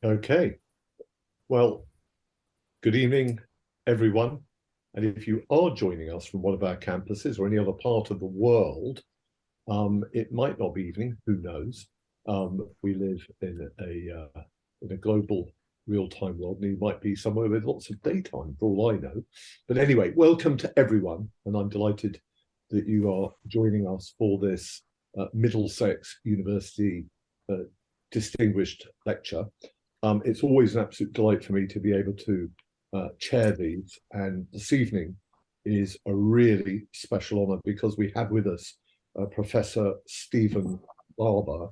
Okay, well, good evening, everyone. And if you are joining us from one of our campuses or any other part of the world, it might not be evening, who knows? We live in a global real-time world, and you might be somewhere with lots of daytime, for all I know. But anyway, welcome to everyone, and I'm delighted that you are joining us for this Middlesex University distinguished lecture. It's always an absolute delight for me to be able to chair these, and this evening is a really special honour because we have with us Professor Stephen Barber,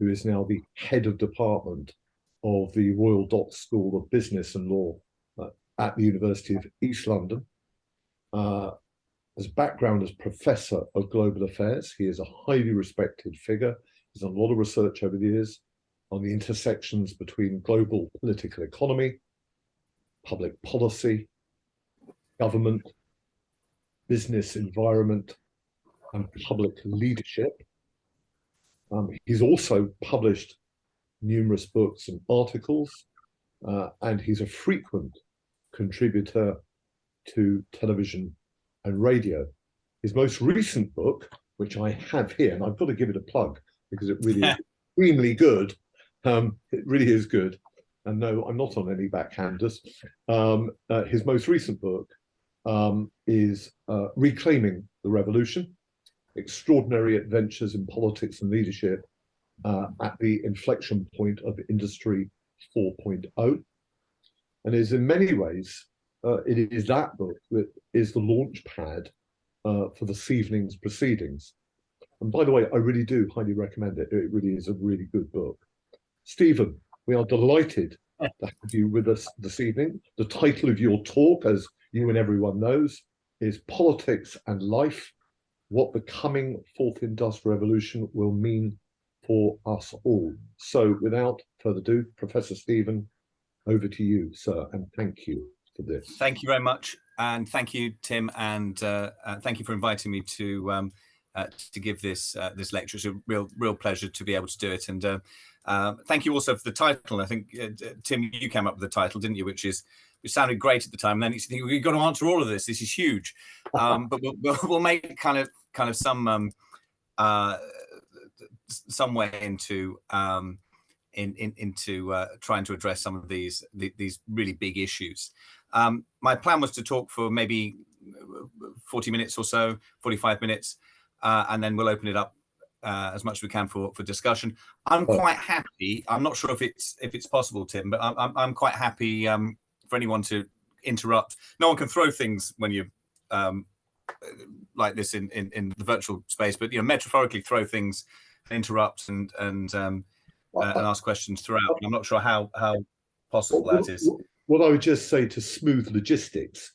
who is now the head of department of the Royal Docks School of Business and Law at the University of East London. As background as Professor of Global Affairs, he is a highly respected figure. He's done a lot of research over the years on the intersections between global political economy, public policy, government, business environment, and public leadership. He's also published numerous books and articles, and he's a frequent contributor to television and radio. His most recent book, which I have here, and I've got to give it a plug because it really is extremely good. It really is good. And no, I'm not on any backhanders. His most recent book is Reclaiming the Revolution, Extraordinary Adventures in Politics and Leadership at the Inflection Point of Industry 4.0. And is in many ways, it is that book that is the launch pad for this evening's proceedings. And by the way, I really do highly recommend it. It really is a really good book. Stephen, we are delighted to have you with us this evening. The title of your talk, as you and everyone knows, is Politics and Life, What the Coming Fourth Industrial Revolution Will Mean for Us All. So without further ado, Professor Stephen, over to you, sir, and thank you for this. Thank you very much. And thank you, Tim, and thank you for inviting me to give this lecture. It's a real pleasure to be able to do it. And thank you also for the title. I think, Tim, you came up with the title, didn't you? Which sounded great at the time. And then you think, we've got to answer all of this. This is huge. But we'll make kind of some way into trying to address some of these really big issues. My plan was to talk for maybe 40 minutes or so, 45 minutes, and then we'll open it up as much as we can for discussion. I'm quite happy. I'm not sure if it's possible, Tim, but I'm quite happy for anyone to interrupt. No one can throw things when you like this in the virtual space, but metaphorically throw things, interrupt and ask questions throughout. I'm not sure how possible that is. What I would just say to smooth logistics,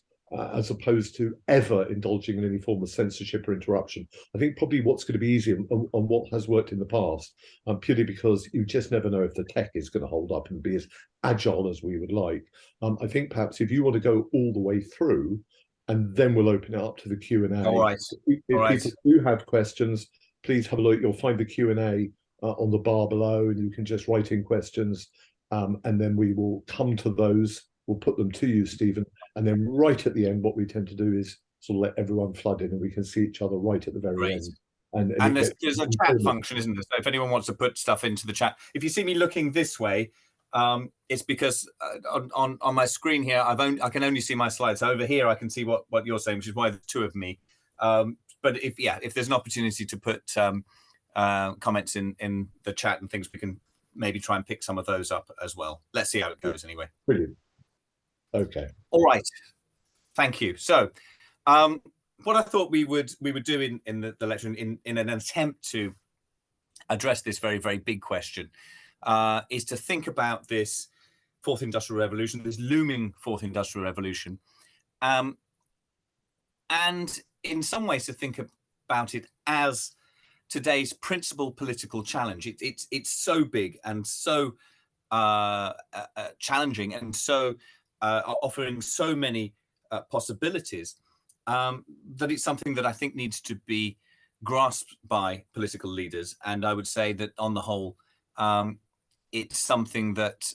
as opposed to ever indulging in any form of censorship or interruption, I think probably what's going to be easier on what has worked in the past, purely because you just never know if the tech is going to hold up and be as agile as we would like. I think perhaps if you want to go all the way through, and then we'll open it up to the Q&A. All right. If people do have questions, please have a look. You'll find the Q&A on the bar below, and you can just write in questions, and then we will come to those. We'll put them to you, Stephen, and then right at the end, what we tend to do is sort of let everyone flood in, and we can see each other right at the very end. And there's a chat function, isn't there? So if anyone wants to put stuff into the chat, if you see me looking this way, it's because on my screen here, I can only see my slides. So over here, I can see what you're saying, which is why there's two of me. But if there's an opportunity to put comments in the chat and things, we can maybe try and pick some of those up as well. Let's see how it goes anyway. Brilliant. Okay. All right. Thank you. So what I thought we would do in the lecture in an attempt to address this very, very big question is to think about this fourth industrial revolution, this looming fourth industrial revolution, and in some ways to think about it as today's principal political challenge. It's so big and so challenging and so offering so many possibilities that it's something that I think needs to be grasped by political leaders. And I would say that on the whole, it's something that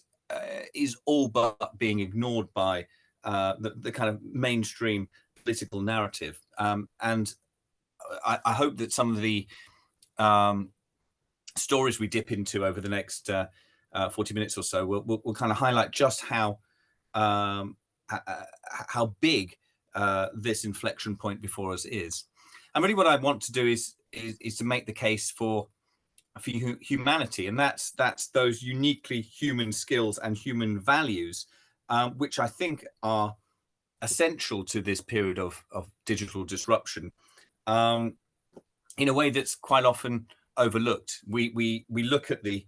is all but being ignored by the kind of mainstream political narrative. And I hope that some of the stories we dip into over the next 40 minutes or so will kind of highlight just how big this inflection point before us is. And really what I want to do is to make the case for humanity, and that's those uniquely human skills and human values, which I think are essential to this period of digital disruption, in a way that's quite often overlooked. We look at the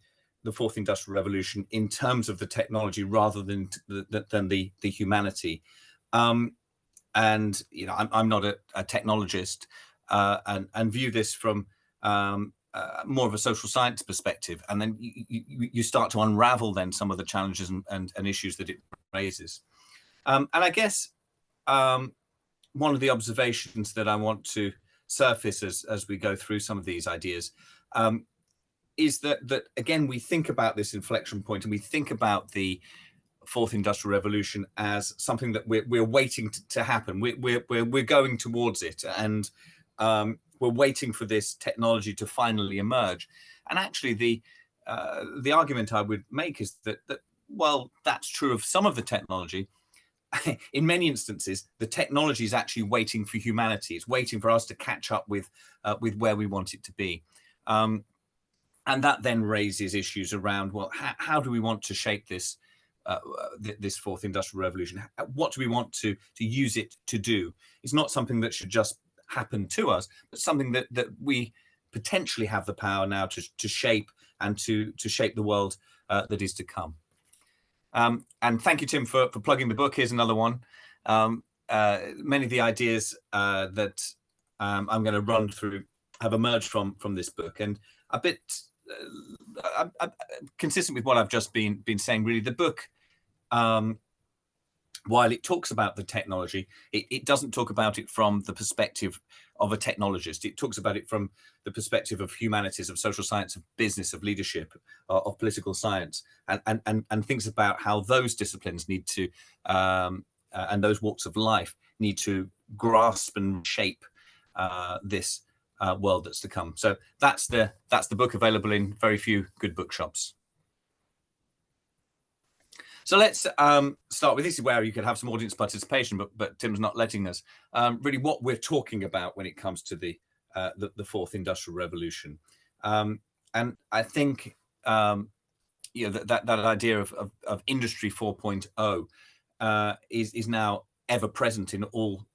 fourth industrial revolution in terms of the technology rather than the humanity. And you know, I'm not a technologist, and view this from more of a social science perspective, and then you start to unravel then some of the challenges and issues that it raises. And I guess one of the observations that I want to surface as we go through some of these ideas is that again, we think about this inflection point and we think about the fourth industrial revolution as something that we're waiting to happen. We're going towards it, and we're waiting for this technology to finally emerge. And actually, the argument I would make is that while that's true of some of the technology, in many instances, the technology is actually waiting for humanity. It's waiting for us to catch up with where we want it to be. And that then raises issues around, well, how do we want to shape this this fourth industrial revolution? What do we want to use it to do? It's not something that should just happen to us, but something that we potentially have the power now to shape and to shape the world that is to come. And thank you, Tim, for plugging the book. Here's another one. Many of the ideas that I'm going to run through have emerged from this book, and a bit consistent with what I've just been saying. Really, the book, while it talks about the technology, it doesn't talk about it from the perspective of a technologist. It talks about it from the perspective of humanities, of social science, of business, of leadership, of political science, and thinks about how those disciplines need to, and those walks of life need to grasp and shape this world that's to come. So that's the book, available in very few good bookshops. So let's start with, this is where you could have some audience participation, but Tim's not letting us. Really, what we're talking about when it comes to the fourth industrial revolution, and I think you know, that idea of industry 4.0 is now ever present in all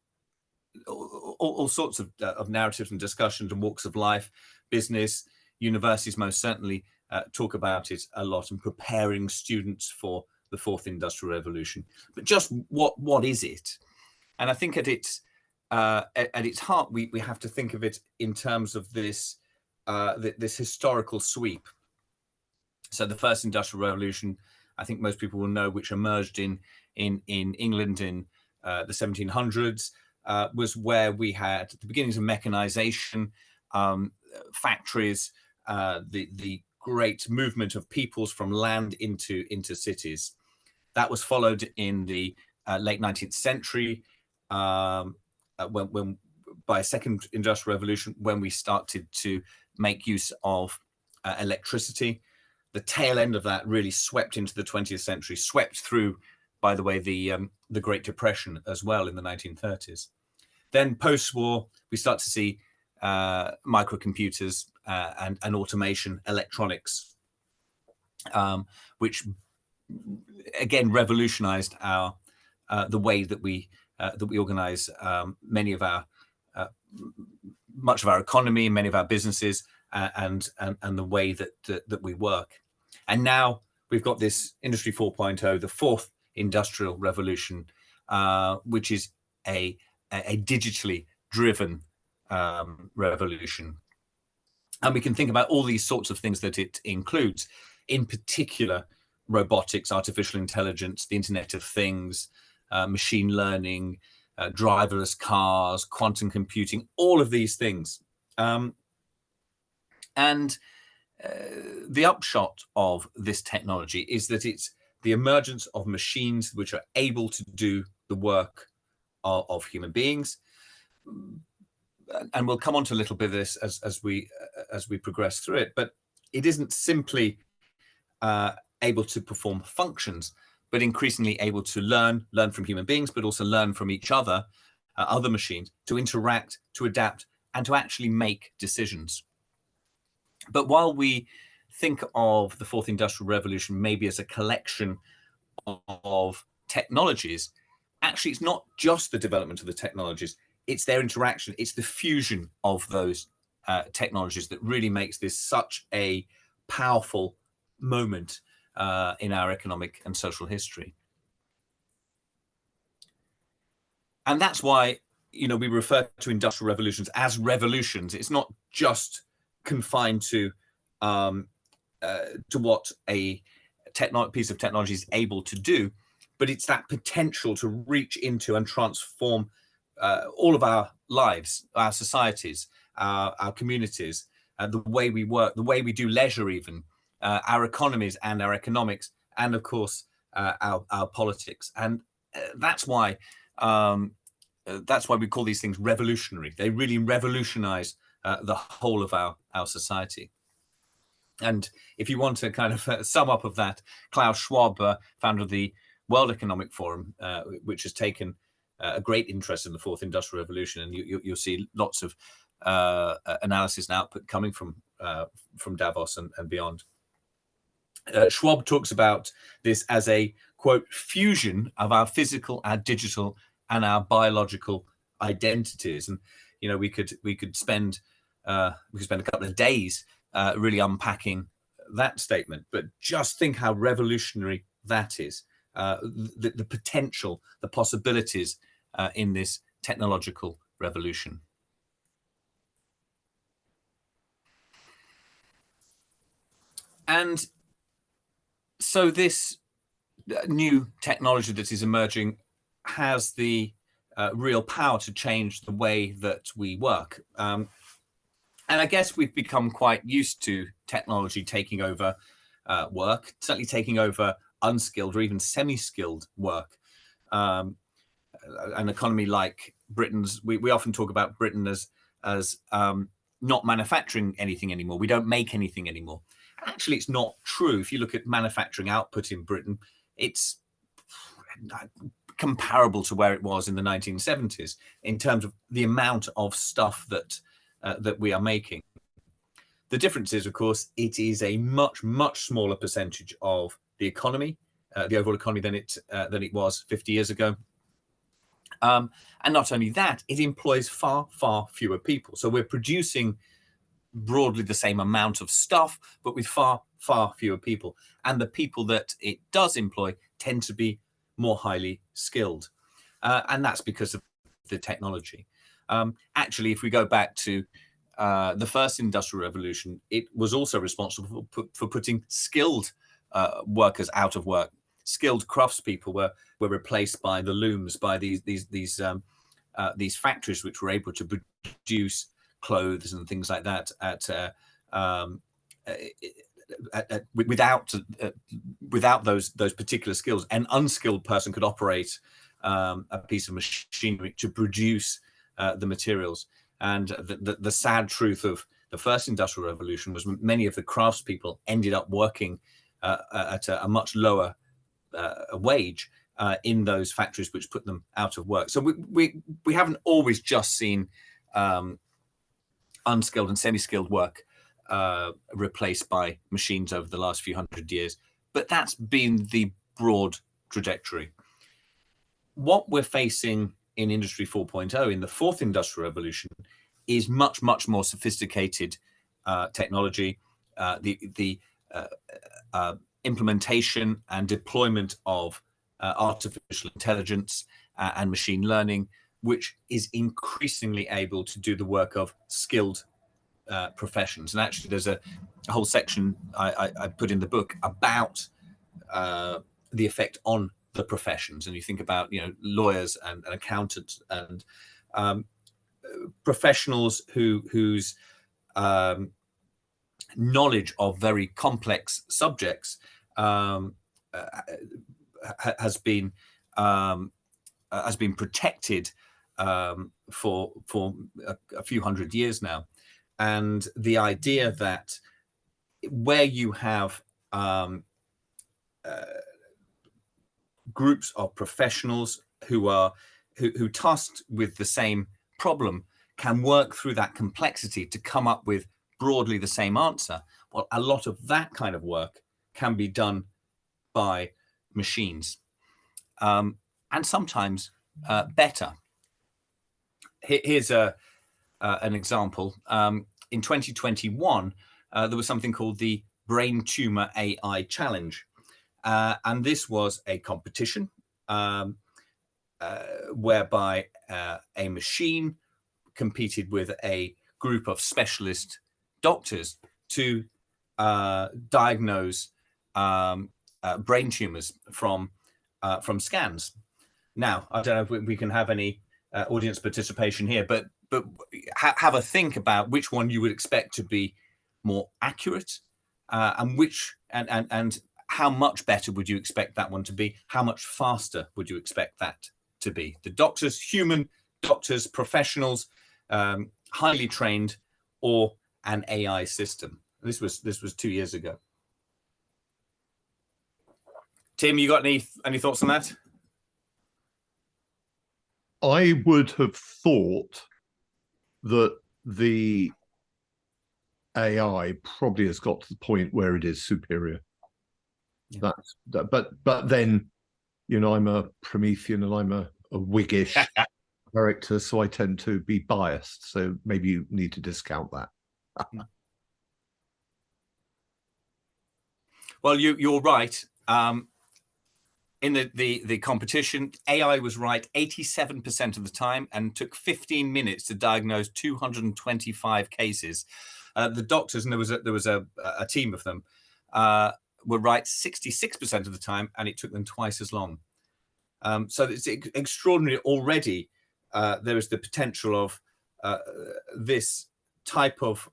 sorts of narratives and discussions and walks of life. Business, universities most certainly talk about it a lot, and preparing students for the fourth industrial revolution. But just what is it? And I think at its heart, we have to think of it in terms of this this historical sweep. So the first industrial revolution, I think most people will know, which emerged in England in the 1700s, was where we had the beginnings of mechanization, factories, the great movement of peoples from land into cities. That was followed in the late 19th century, when by a second industrial revolution, when we started to make use of electricity. The tail end of that really swept into the 20th century, swept through, by the way, the Great Depression as well in the 1930s. Then post-war, we start to see microcomputers and automation, electronics, which again revolutionized our the way that we organize much of our economy, many of our businesses, and the way that we work. And now we've got this Industry 4.0, the fourth industrial revolution, which is a digitally driven revolution. And we can think about all these sorts of things that it includes, in particular robotics, artificial intelligence, the Internet of Things, machine learning, driverless cars, quantum computing, all of these things. And the upshot of this technology is that it's the emergence of machines which are able to do the work of human beings. And we'll come on to a little bit of this as we progress through it, but it isn't simply able to perform functions, but increasingly able to learn from human beings, but also learn from each other, other machines, to interact, to adapt, and to actually make decisions. But while we think of the fourth industrial revolution maybe as a collection of technologies, actually it's not just the development of the technologies, it's their interaction, it's the fusion of those technologies that really makes this such a powerful moment in our economic and social history. And that's why, you know, we refer to industrial revolutions as revolutions. It's not just confined to what a piece of technology is able to do, but it's that potential to reach into and transform all of our lives, our societies, our communities, the way we work, the way we do leisure, even our economies and our economics, and of course our politics. And that's why we call these things revolutionary. They really revolutionize the whole of our society. And if you want to kind of sum up of that, Klaus Schwab, founder of the World Economic Forum, which has taken a great interest in the fourth industrial revolution, and you'll see lots of analysis and output coming from Davos and beyond. Schwab talks about this as a, quote, fusion of our physical, our digital, and our biological identities. And you know, we could spend a couple of days really unpacking that statement, but just think how revolutionary that is. The potential, the possibilities in this technological revolution. And so this new technology that is emerging has the real power to change the way that we work. And I guess we've become quite used to technology taking over work, certainly taking over unskilled or even semi-skilled work. An economy like Britain's, we often talk about Britain as not manufacturing anything anymore. We don't make anything anymore. Actually, it's not true. If you look at manufacturing output in Britain, it's comparable to where it was in the 1970s in terms of the amount of stuff that we are making. The difference is, of course, it is a much, much smaller percentage of the economy, the overall economy, than it was 50 years ago. And not only that, it employs far, far fewer people. So we're producing broadly the same amount of stuff, but with far, far fewer people. And the people that it does employ tend to be more highly skilled. And that's because of the technology. Actually, if we go back to the first industrial revolution, it was also responsible for putting skilled workers out of work. Skilled craftspeople were replaced by the looms, by these factories which were able to produce clothes and things like that without those particular skills. An unskilled person could operate a piece of machinery to produce the materials. And the sad truth of the first industrial revolution was many of the craftspeople ended up working at a much lower wage in those factories, which put them out of work. So we haven't always just seen unskilled and semi-skilled work replaced by machines over the last few hundred years, but that's been the broad trajectory. What we're facing in Industry 4.0, in the fourth industrial revolution, is much, much more sophisticated technology. The implementation and deployment of artificial intelligence and machine learning, which is increasingly able to do the work of skilled professions. And actually, there's a whole section I put in the book about the effect on the professions. And you think about, you know, lawyers and accountants and professionals whose knowledge of very complex subjects has been protected for a few hundred years now, and the idea that where you have groups of professionals who tasked with the same problem can work through that complexity to come up with broadly the same answer. Well, a lot of that kind of work can be done by machines, and sometimes better. Here's an example. In 2021, there was something called the Brain Tumor AI Challenge. And this was a competition whereby a machine competed with a group of specialist doctors to diagnose brain tumors from scans. Now, I don't know if we can have any audience participation here, but have a think about which one you would expect to be more accurate, and which and how much better would you expect that one to be? How much faster would you expect that to be? The doctors, human doctors, professionals, highly trained, or an AI system? This was 2 years ago. Tim, you got any thoughts on that? I would have thought that the AI probably has got to the point where it is superior. Yeah. But then, you know, I'm a Promethean and I'm a Whiggish character, so I tend to be biased. So maybe you need to discount that. Well, you're right. In the competition, AI was right 87% of the time and took 15 minutes to diagnose 225 cases. The doctors, and there was a team of them, were right 66% of the time, and it took them twice as long. So it's extraordinary already. There is the potential of this type of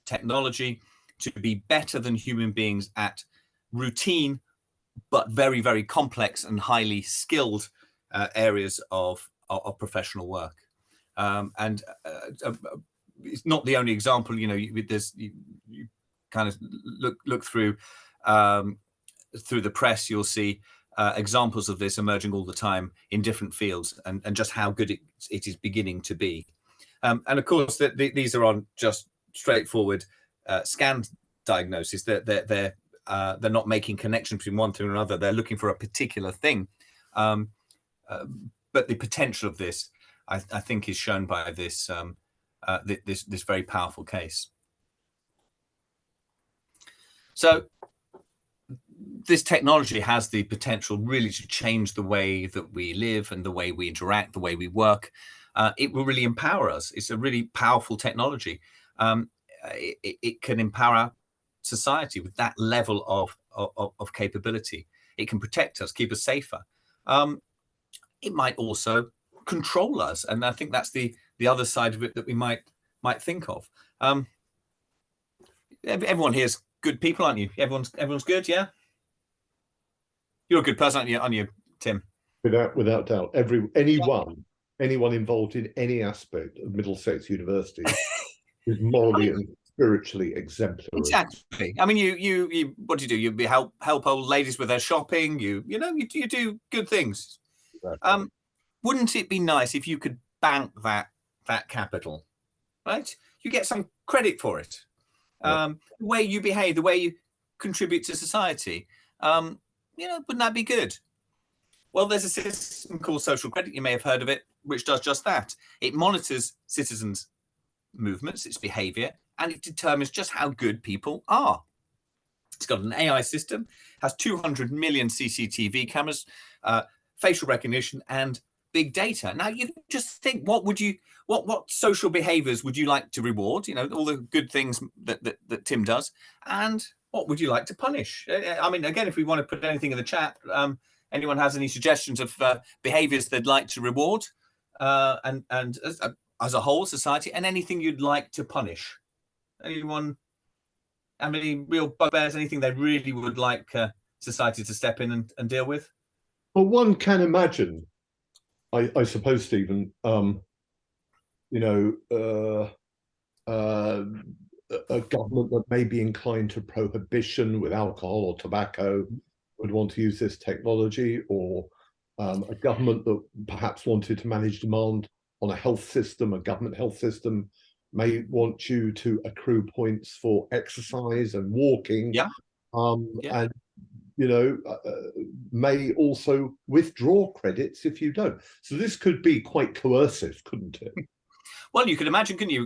technology to be better than human beings at routine, but very, very complex and highly skilled areas of professional work. And it's not the only example. You know, you kind of look through the press, you'll see examples of this emerging all the time in different fields, and just how good it is beginning to be. And of course, these are on just straightforward scan diagnosis. They're not making connections between one thing or another. They're looking for a particular thing. But the potential of this, I think, is shown by this this very powerful case. So this technology has the potential really to change the way that we live and the way we interact, the way we work. It will really empower us. It's a really powerful technology. It can empower society with that level of capability. It can protect us, keep us safer. It might also control us, and I think that's the other side of it that we might think of. Everyone here's good people, aren't you? Everyone's good, yeah. You're a good person, aren't you, Tim? Without doubt. Anyone involved in any aspect of Middlesex University is morally and spiritually exemplary. Exactly. I mean, you what do? You help old ladies with their shopping. You do good things. Exactly. Wouldn't it be nice if you could bank that capital, right? You get some credit for it. The way you behave, the way you contribute to society. Wouldn't that be good? Well, there's a system called social credit. You may have heard of it, which does just that. It monitors citizens' movements, its behavior, and it determines just how good people are. It's got an AI system, has 200 million CCTV cameras, facial recognition, and big data. Now, you just think, what social behaviors would you like to reward? You know, all the good things that Tim does, and what would you like to punish? I mean, again, if we want to put anything in the chat, anyone has any suggestions of behaviors they'd like to reward, and as a whole society, and anything you'd like to punish? Anyone have any real bugbears, anything they really would like society to step in and deal with? Well, one can imagine, I suppose, Stephen, you know, a government that may be inclined to prohibition with alcohol or tobacco would want to use this technology, or a government that perhaps wanted to manage demand on a health system, a government health system, may want you to accrue points for exercise and walking. Yeah. And you know, may also withdraw credits if you don't. So this could be quite coercive, couldn't it? Well, you could imagine, couldn't you?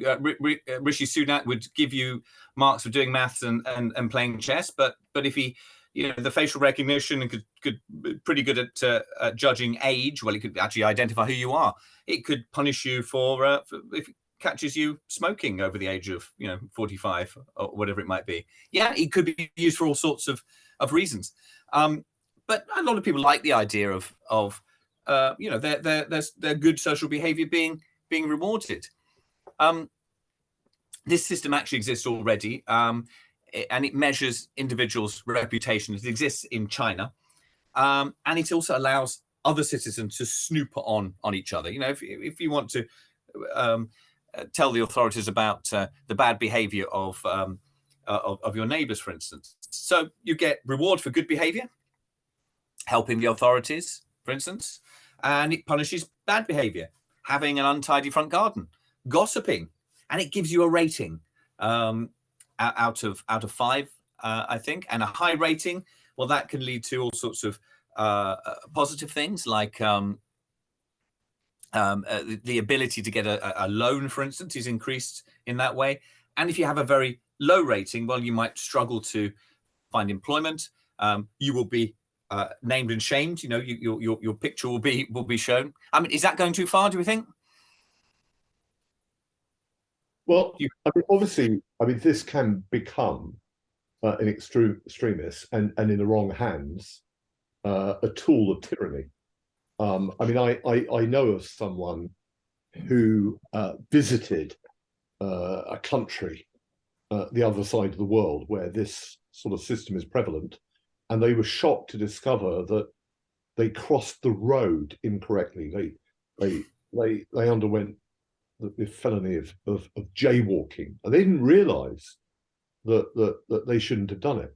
Rishi Sunak would give you marks for doing maths and playing chess, but if he, you know, the facial recognition and could pretty good at judging age. Well, he could actually identify who you are. It could punish you for if it catches you smoking over the age of 45 or whatever it might be. Yeah, it could be used for all sorts of reasons. But a lot of people like the idea of their good social behaviour being rewarded. This system actually exists already, and it measures individuals' reputation. It exists in China, and it also allows other citizens to snoop on each other. You know, if you want to tell the authorities about the bad behaviour of your neighbours, for instance, so you get reward for good behaviour, helping the authorities, for instance, and it punishes bad behaviour, having an untidy front garden, gossiping, and it gives you a rating out of 5, I think, and a high rating. Well, that can lead to all sorts of positive things, like the ability to get a loan, for instance, is increased in that way. And if you have a very low rating, well, you might struggle to find employment. You will be named and shamed. You know, your picture will be shown. I mean, is that going too far, do we think? Well, I mean, obviously, this can become an extremist and in the wrong hands, a tool of tyranny. I know of someone who visited a country, the other side of the world, where this sort of system is prevalent, and they were shocked to discover that they crossed the road incorrectly. They underwent the felony of jaywalking, and they didn't realise that they shouldn't have done it.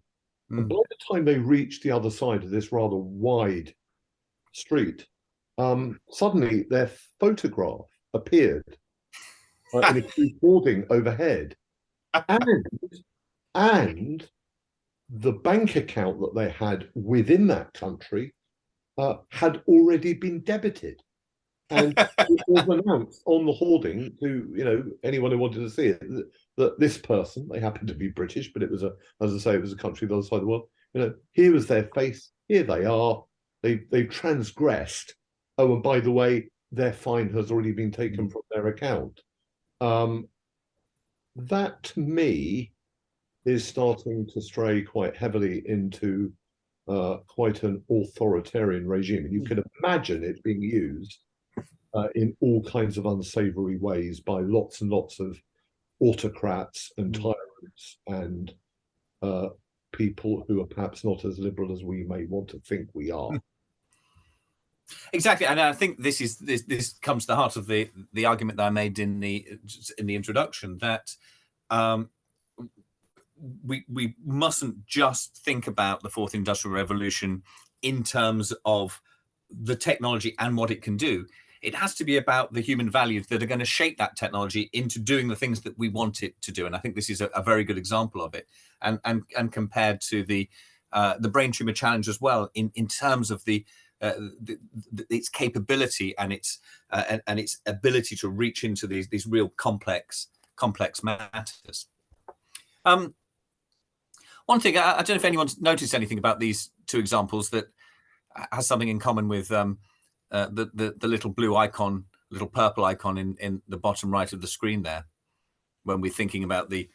And by the time they reached the other side of this rather wide street, suddenly their photograph appeared in a boarding overhead, and the bank account that they had within that country had already been debited. And it was announced on the hoarding to anyone who wanted to see it that this person, they happened to be British, but it was as I say, it was a country the other side of the world. Here was their face. Here they are. They transgressed. Oh, and by the way, their fine has already been taken from their account. That to me is starting to stray quite heavily into quite an authoritarian regime, and you can imagine it being used in all kinds of unsavory ways by lots and lots of autocrats and tyrants and people who are perhaps not as liberal as we may want to think we are. Exactly, and I think this comes to the heart of the argument that I made in the introduction, that we mustn't just think about the fourth industrial revolution in terms of the technology and what it can do. It has to be about the human values that are going to shape that technology into doing the things that we want it to do. And I think this is a very good example of it. And compared to the brain tumor challenge as well, in terms of its capability and its ability to reach into these real complex matters. One thing, I don't know if anyone's noticed anything about these two examples that has something in common with the little blue icon, little purple icon in the bottom right of the screen there, when we're thinking about the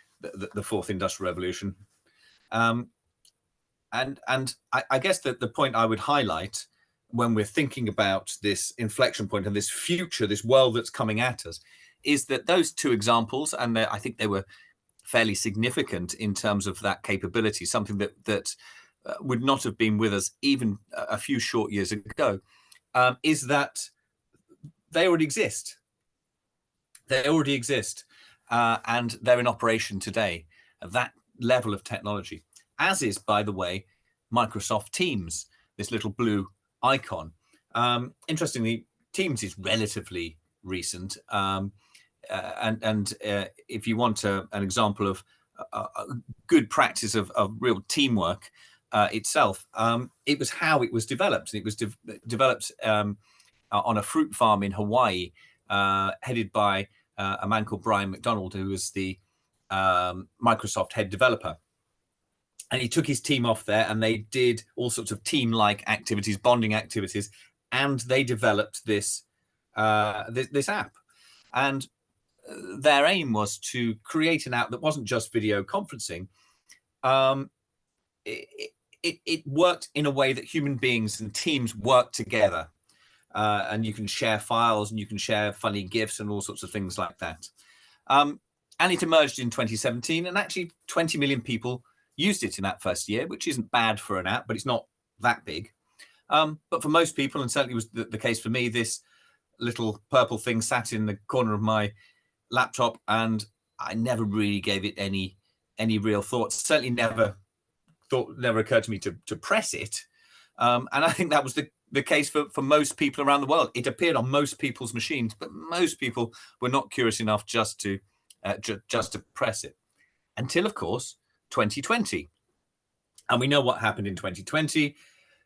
fourth industrial revolution. And I guess that the point I would highlight when we're thinking about this inflection point and this future, this world that's coming at us, is that those two examples, and I think they were fairly significant in terms of that capability, something that would not have been with us even a few short years ago, is that they already exist. They already exist, and they're in operation today. That level of technology, as is, by the way, Microsoft Teams, this little blue icon. Interestingly, Teams is relatively recent, and if you want an example of a good practice of real teamwork itself, it was how it was developed. It was developed on a fruit farm in Hawaii, headed by a man called Brian McDonald, who was the Microsoft head developer. And he took his team off there, and they did all sorts of team-like activities, bonding activities, and they developed this this app. And their aim was to create an app that wasn't just video conferencing. It worked in a way that human beings and teams work together. And you can share files, and you can share funny GIFs and all sorts of things like that. And it emerged in 2017, and actually 20 million people used it in that first year, which isn't bad for an app, but it's not that big. But for most people, and certainly was the case for me, this little purple thing sat in the corner of my laptop, and I never really gave it any real thought. Certainly never occurred to me to press it. And I think that was the case for most people around the world. It appeared on most people's machines, but most people were not curious enough just to press it, until, of course, 2020. And we know what happened in 2020.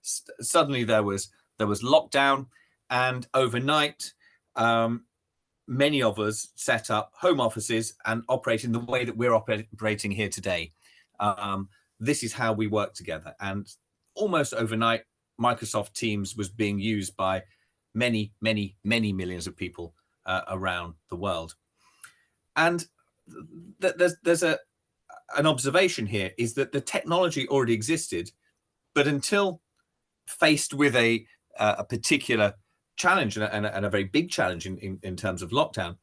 Suddenly there was lockdown, and overnight many of us set up home offices and operating the way that we're operating here today. This is how we work together, and almost overnight Microsoft Teams was being used by many millions of people around the world. And there's an observation here, is that the technology already existed, but until faced with a particular challenge, and a very big challenge in terms of lockdown,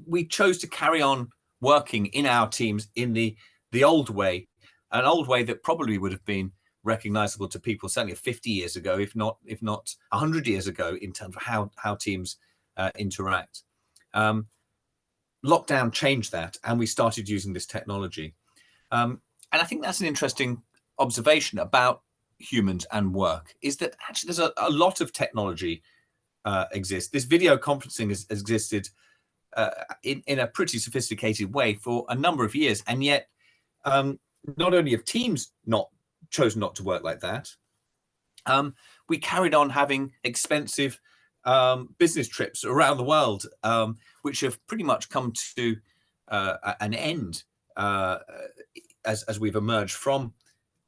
we chose to carry on working in our teams in the old way, an old way that probably would have been recognizable to people certainly 50 years ago, if not 100 years ago, in terms of how teams interact. Lockdown changed that, and we started using this technology. And I think that's an interesting observation about humans and work, is that actually there's a lot of technology exists. This video conferencing has existed in a pretty sophisticated way for a number of years, and yet not only have teams chosen not to work like that, we carried on having expensive business trips around the world, which have pretty much come to an end as we've emerged from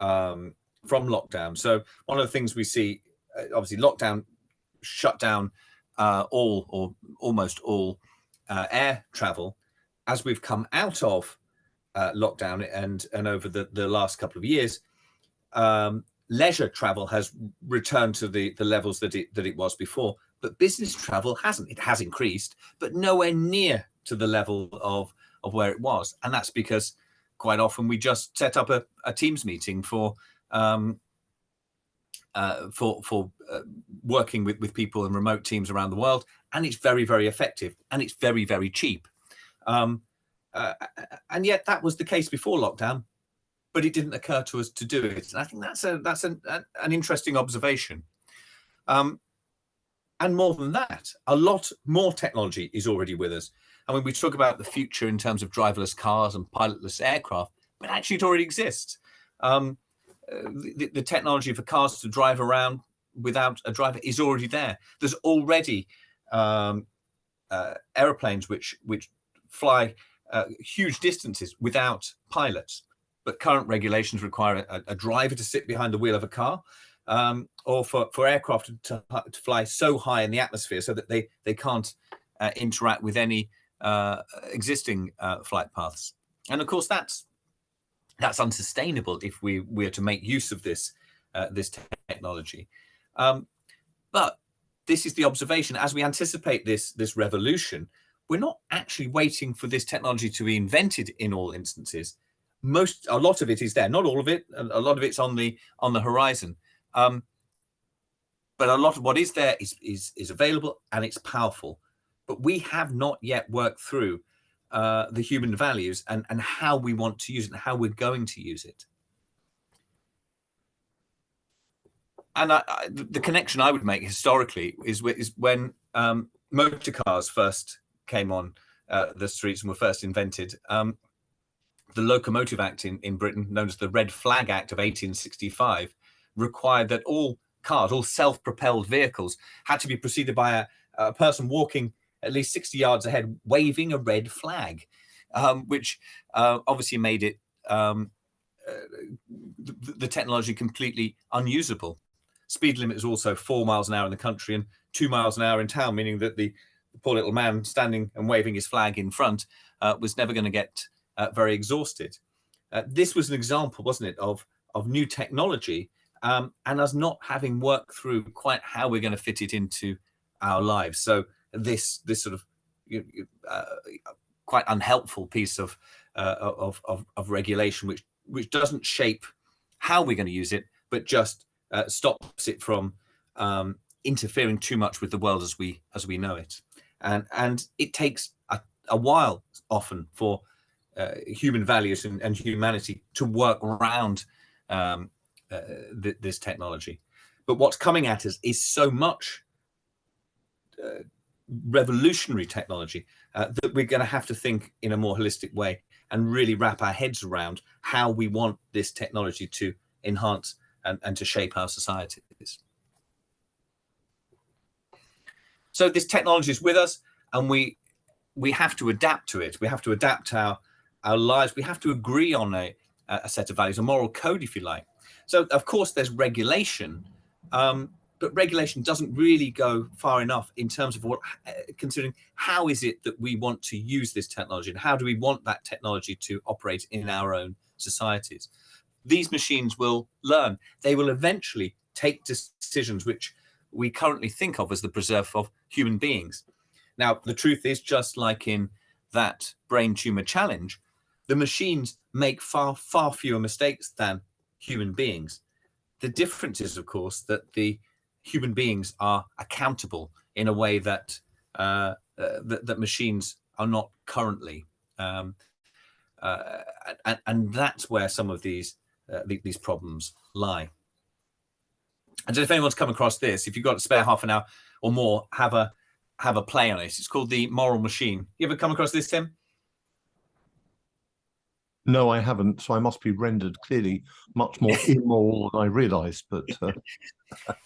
lockdown. So one of the things we see, obviously, lockdown shut down all or almost all air travel. As we've come out of lockdown and over the last couple of years, leisure travel has returned to the levels that it was before, but business travel hasn't. It has increased, but nowhere near to the level of where it was. And that's because quite often we just set up a Teams meeting for working with people in remote teams around the world, and it's very, very effective, and it's very, very cheap. And yet that was the case before lockdown, but it didn't occur to us to do it. And I think that's an interesting observation. And more than that, a lot more technology is already with us. I mean, we talk about the future in terms of driverless cars and pilotless aircraft, but actually it already exists. The technology for cars to drive around without a driver is already there. There's already aeroplanes which fly huge distances without pilots, but current regulations require a driver to sit behind the wheel of a car, or for aircraft to fly so high in the atmosphere so that they can't interact with any existing flight paths. And of course, that's unsustainable if we are to make use of this technology. But this is the observation. As we anticipate this revolution, we're not actually waiting for this technology to be invented in all instances. a lot of it is there, not all of it. A lot of it's on the horizon, but a lot of what is there is available and it's powerful. But we have not yet worked through the human values and how we want to use it and how we're going to use it. And the connection I would make historically is when motor cars first came on the streets and were first invented. The Locomotive Act in Britain, known as the Red Flag Act of 1865, required that all cars, all self-propelled vehicles, had to be preceded by a person walking at least 60 yards ahead, waving a red flag, which obviously made it the technology completely unusable. Speed limit is also 4 miles an hour in the country and 2 miles an hour in town, meaning that the poor little man standing and waving his flag in front was never going to get very exhausted. This was an example, wasn't it, of new technology and us not having worked through quite how we're going to fit it into our lives. So this sort of quite unhelpful piece of regulation, which doesn't shape how we're going to use it, but just stops it from interfering too much with the world as we know it. And it takes a while often for human values and humanity to work around this technology. But what's coming at us is so much revolutionary technology that we're going to have to think in a more holistic way and really wrap our heads around how we want this technology to enhance and to shape our societies. So this technology is with us, and we have to adapt to it. We have to adapt our lives. We have to agree on a set of values, a moral code, if you like. So, of course, there's regulation, but regulation doesn't really go far enough in terms of considering how is it that we want to use this technology and how do we want that technology to operate in our own societies. These machines will learn. They will eventually take decisions which we currently think of as the preserve of human beings. Now, the truth is, just like in that brain tumor challenge, the machines make far fewer mistakes than human beings. The difference is, of course, that the human beings are accountable in a way that that machines are not currently, and that's where some of these problems lie. I don't know if anyone's come across this. If you've got to spare half an hour or more, have a play on it. It's called The Moral Machine. You ever come across this, Tim? No, I haven't. So I must be rendered clearly much more immoral than I realised. But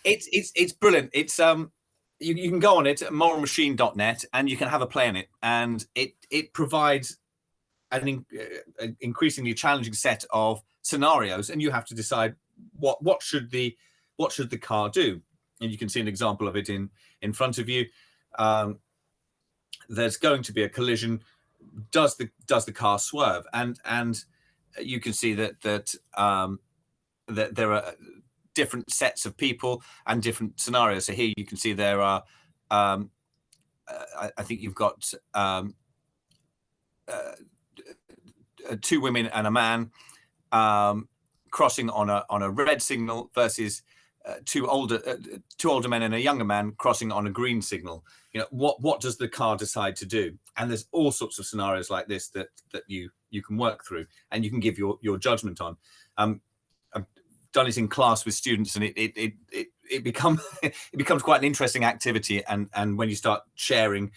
it's brilliant. It's you can go on it at moralmachine.net and you can have a play on it, and it provides an increasingly challenging set of scenarios, and you have to decide what should the car do. And you can see an example of it in front of you. There's going to be a collision. Does the car swerve? And you can see that there are different sets of people and different scenarios. So here you can see there are I think you've got two women and a man crossing on a red signal versus two older men and a younger man crossing on a green signal. You know, what does the car decide to do? And there's all sorts of scenarios like this that you can work through and you can give your judgment on. I've done it in class with students, and it becomes quite an interesting activity. And when you start sharing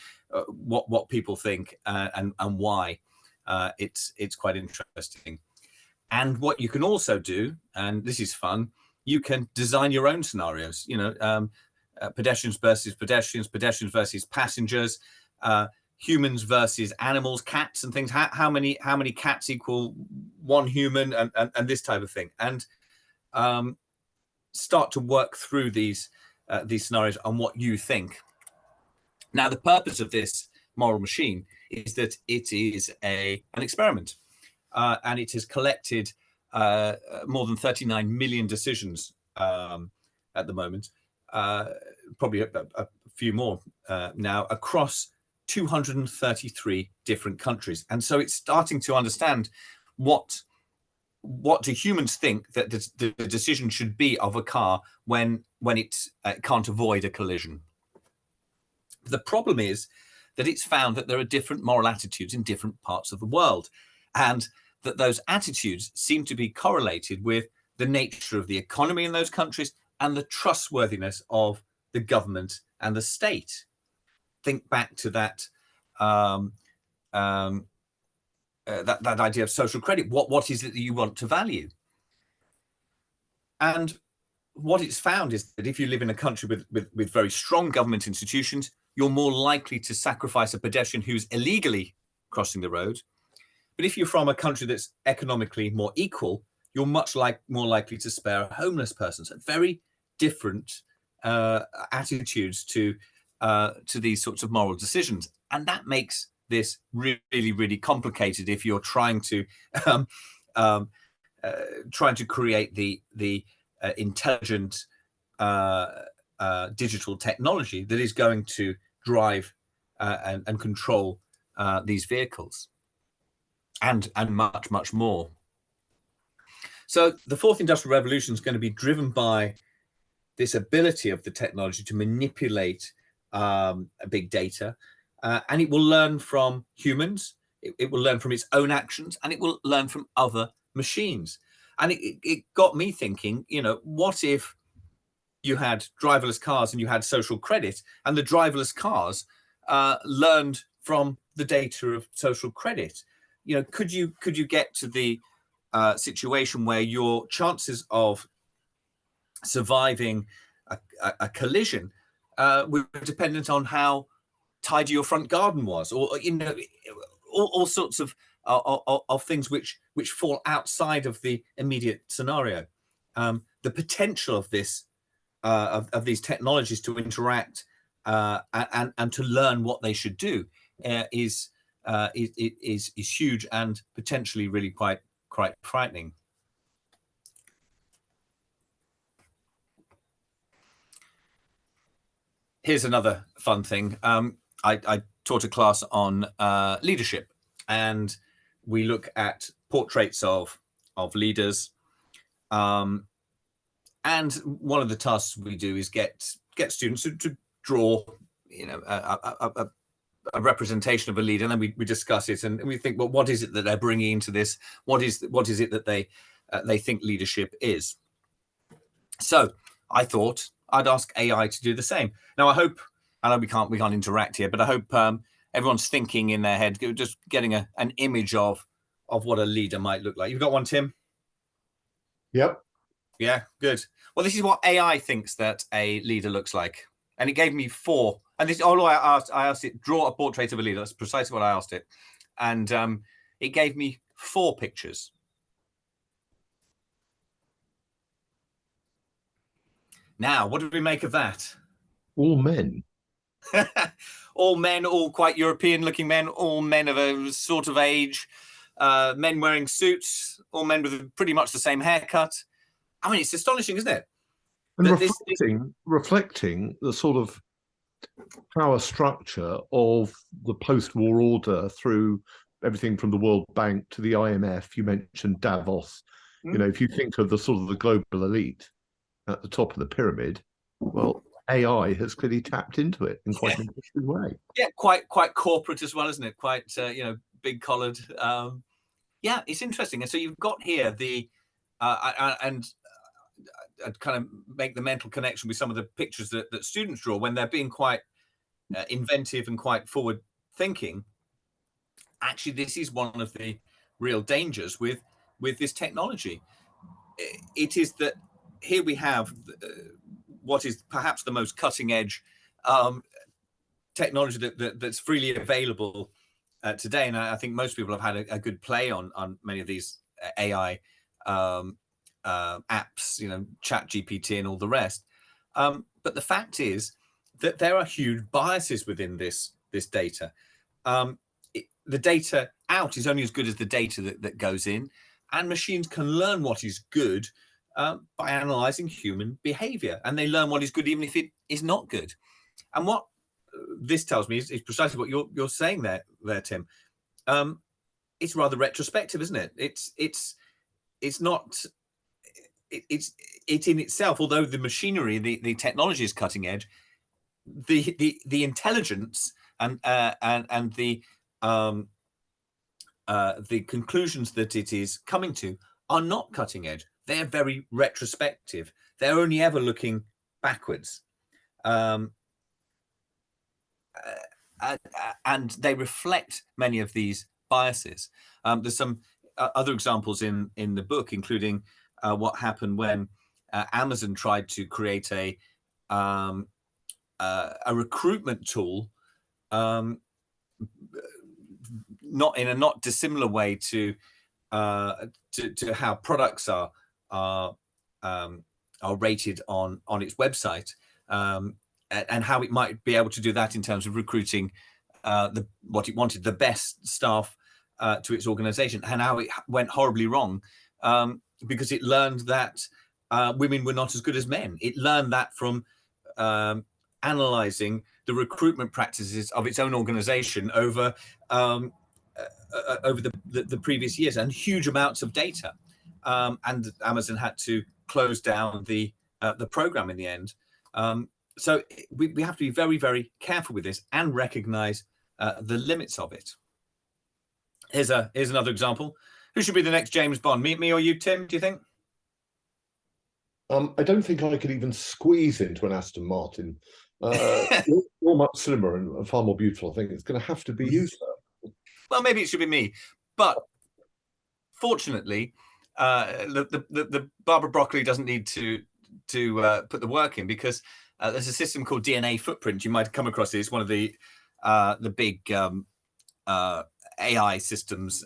what people think and why, it's quite interesting. And what you can also do, and this is fun, you can design your own scenarios. You know, pedestrians versus pedestrians, pedestrians versus passengers, humans versus animals, cats and things. How many cats equal one human, and this type of thing. And start to work through these scenarios on what you think. Now, the purpose of this moral machine is that it is an experiment, and it has collected more than 39 million decisions at the moment, probably a few more now, across 233 different countries. And so it's starting to understand what what do humans think that the decision should be of a car when it can't avoid a collision? The problem is that it's found that there are different moral attitudes in different parts of the world, and that those attitudes seem to be correlated with the nature of the economy in those countries and the trustworthiness of the government and the state. Think back to that that idea of social credit. What is it that you want to value? And what it's found is that if you live in a country with very strong government institutions, you're more likely to sacrifice a pedestrian who's illegally crossing the road. But if you're from a country that's economically more equal, you're much more likely to spare a homeless person. So very different attitudes to these sorts of moral decisions, and that makes this really, really complicated if you're trying to create the intelligent digital technology that is going to drive and control these vehicles, and much more. So the fourth industrial revolution is going to be driven by this ability of the technology to manipulate big data, and it will learn from humans, it will learn from its own actions, and it will learn from other machines. And it got me thinking, what if you had driverless cars and you had social credit, and the driverless cars learned from the data of social credit? Could you get to the situation where your chances of surviving a collision were dependent on how tidy your front garden was, or all sorts of things which fall outside of the immediate scenario? The potential of this of these technologies to interact and to learn what they should do is huge, and potentially really quite frightening. Here's another fun thing. I taught a class on leadership, and we look at portraits of leaders. And one of the tasks we do is get students to draw, a representation of a leader, and then we discuss it, and we think, well, what is it that they're bringing into this? What is it that they think leadership is? So I thought I'd ask AI to do the same. Now, I know we can't interact here, but I hope everyone's thinking in their head, just getting an image of what a leader might look like. You've got one, Tim? Yep. Yeah, good. Well, this is what AI thinks that a leader looks like, and it gave me 4. And this, I asked it, draw a portrait of a leader. That's precisely what I asked it, and it gave me 4 pictures. Now, what do we make of that? All men. All men, all quite European-looking men, all men of a sort of age, men wearing suits, all men with pretty much the same haircut. I mean, it's astonishing, isn't it? And reflecting the sort of power structure of the post-war order through everything from the World Bank to the IMF. You mentioned Davos. If you think of the sort of the global elite at the top of the pyramid, well, AI has clearly tapped into it in quite an interesting way. Yeah, quite corporate as well, isn't it? Quite big collared. Yeah, it's interesting. And so you've got here the and I'd kind of make the mental connection with some of the pictures that students draw when they're being quite inventive and quite forward thinking. Actually, this is one of the real dangers with this technology. It is that here we have what is perhaps the most cutting edge technology that's freely available today. And I think most people have had a good play on many of these AI apps, ChatGPT and all the rest. But the fact is that there are huge biases within this data. The data out is only as good as the data that goes in, and machines can learn what is good by analyzing human behavior, and they learn what is good even if it is not good. And what this tells me is precisely what you're saying there, Tim. It's rather retrospective, isn't it? It's it's not. It in itself, although the machinery, the technology is cutting edge, the intelligence and the conclusions that it is coming to are not cutting edge. They're very retrospective. They're only ever looking backwards. And they reflect many of these biases. There's some other examples in the book, including what happened when Amazon tried to create a recruitment tool, not in a not dissimilar way to how products are rated on its website, and how it might be able to do that in terms of recruiting what it wanted, the best staff to its organization, and how it went horribly wrong because it learned that women were not as good as men. It learned that from analyzing the recruitment practices of its own organization over the previous years, and huge amounts of data. And Amazon had to close down the program in the end. So we have to be very, very careful with this and recognize the limits of it. Here's another example. Who should be the next James Bond? Me or you, Tim, do you think? I don't think I could even squeeze into an Aston Martin. You're much slimmer and far more beautiful. I think it's going to have to be you, sir. Well, maybe it should be me. But fortunately, the Barbara Broccoli doesn't need to put the work in, because there's a system called DNA footprint. You might come across it. It's one of the big AI systems,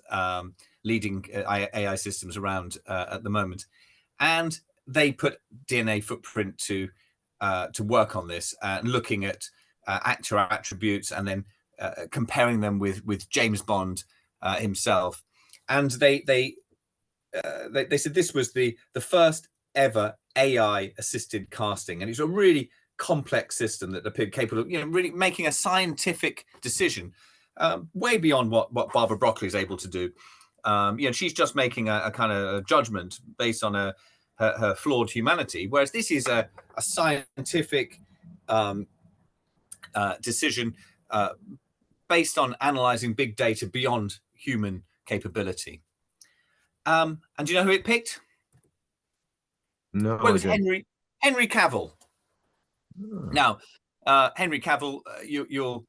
leading AI systems around at the moment, and they put DNA footprint to work on this, looking at actor attributes and then comparing them with James Bond himself. And they said this was the first ever AI assisted casting, and it's a really complex system that appeared capable of really making a scientific decision way beyond what Barbara Broccoli is able to do. She's just making a kind of judgment based on her flawed humanity, whereas this is a scientific decision based on analyzing big data beyond human capability. And do you know who it picked? No, well, it was Henry Cavill. Oh. Now, Henry Cavill, you'll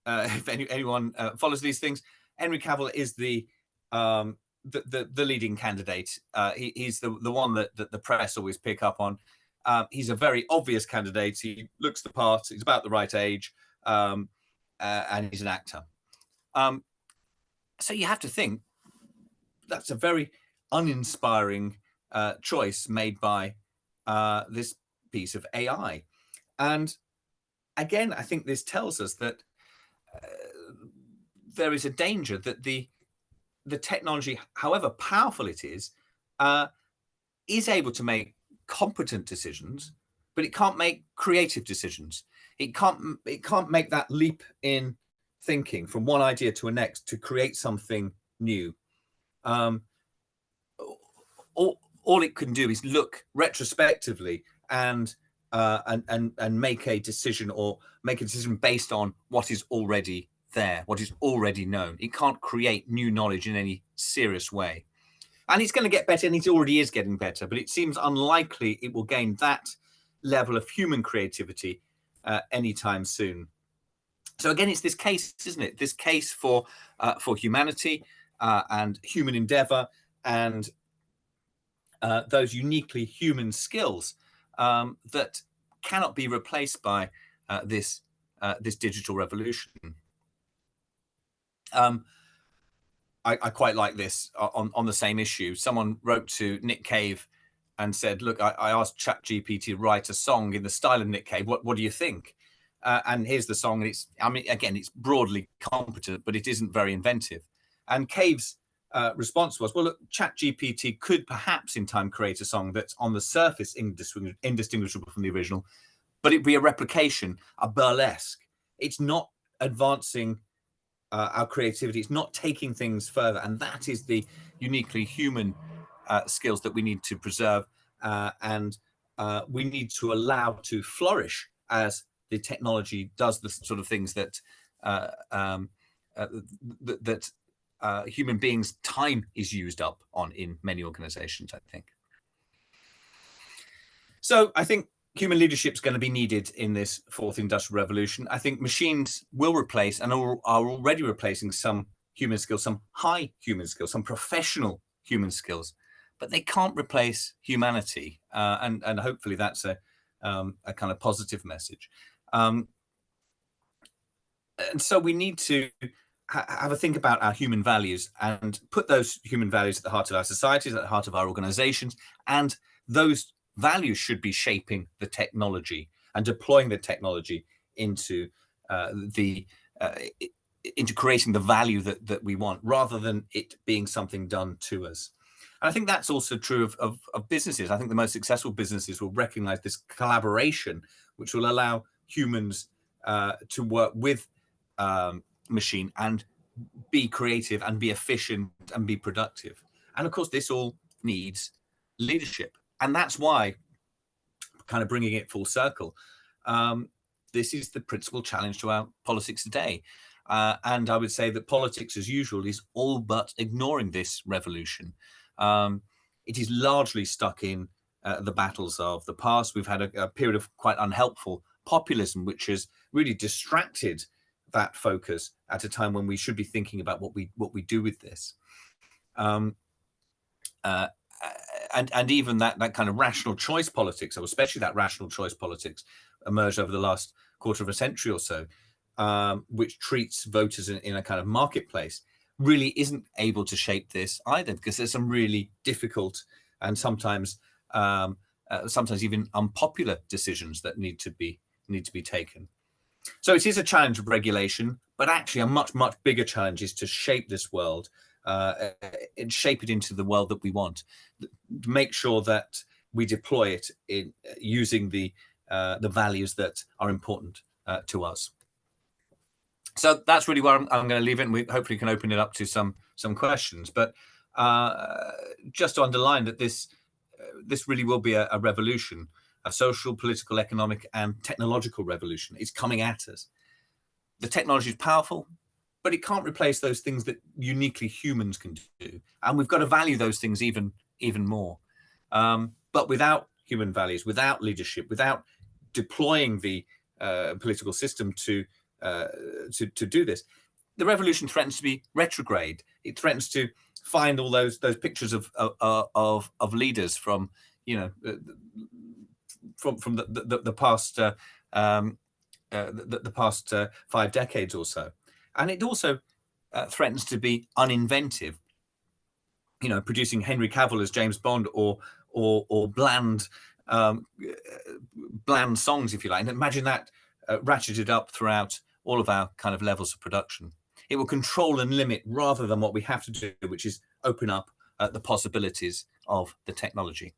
if anyone follows these things, Henry Cavill is the leading candidate. He's the one that the press always pick up on. He's a very obvious candidate. He looks the part. He's about the right age, and he's an actor. So you have to think that's a very uninspiring choice made by this piece of AI. And again, I think this tells us that there is a danger that the technology, however powerful it is able to make competent decisions, but it can't make creative decisions. It can't make that leap in thinking from one idea to a next to create something new. All it can do is look retrospectively and make a decision, or make a decision based on what is already there, what is already known. It can't create new knowledge in any serious way. And it's going to get better, and it already is getting better, but it seems unlikely it will gain that level of human creativity anytime soon. So again, it's this case, isn't it? This case for humanity and human endeavor, and those uniquely human skills that cannot be replaced by this digital revolution. I quite like this on the same issue. Someone wrote to Nick Cave and said, look, I asked ChatGPT to write a song in the style of Nick Cave. What do you think? And here's the song. And it's broadly competent, but it isn't very inventive. And Cave's response was, well, look, ChatGPT could perhaps in time create a song that's on the surface indistinguishable from the original, but it'd be a replication, a burlesque. It's not advancing our creativity. It's not taking things further. And that is the uniquely human skills that we need to preserve, and we need to allow to flourish as the technology does the sort of things that human beings' time is used up on in many organizations, I think. So I think human leadership is going to be needed in this fourth industrial revolution. I think machines will replace and are already replacing some human skills, some high human skills, some professional human skills, but they can't replace humanity. And hopefully that's a kind of positive message. And so we need to have a think about our human values and put those human values at the heart of our societies, at the heart of our organizations, and those values should be shaping the technology and deploying the technology into into creating the value that we want, rather than it being something done to us. And I think that's also true of businesses. I think the most successful businesses will recognize this collaboration, which will allow humans to work with machine and be creative and be efficient and be productive. And of course, this all needs leadership. And that's why, kind of bringing it full circle, this is the principal challenge to our politics today. And I would say that politics, as usual, is all but ignoring this revolution. It is largely stuck in the battles of the past. We've had a period of quite unhelpful populism, which has really distracted that focus at a time when we should be thinking about what we do with this. And even that kind of rational choice politics, or especially that rational choice politics, emerged over the last quarter of a century or so, which treats voters in a kind of marketplace, really isn't able to shape this either, because there's some really difficult and sometimes even unpopular decisions that need to be taken. So it is a challenge of regulation, but actually a much bigger challenge is to shape this world and shape it into the world that we want. Make sure that we deploy it in using the values that are important to us. So that's really where I'm going to leave it, and we hopefully can open it up to some questions. But just to underline that this really will be a revolution, a social, political, economic, and technological revolution. It's coming at us. The technology is powerful, but it can't replace those things that uniquely humans can do, and we've got to value those things even more. But without human values, without leadership, without deploying the political system to do this, the revolution threatens to be retrograde. It threatens to find all those pictures of leaders from from the past the past 5 decades or so, and it also threatens to be uninventive. Producing Henry Cavill as James Bond, or bland songs, if you like. And imagine that ratcheted up throughout all of our kind of levels of production. It will control and limit rather than what we have to do, which is open up the possibilities of the technology.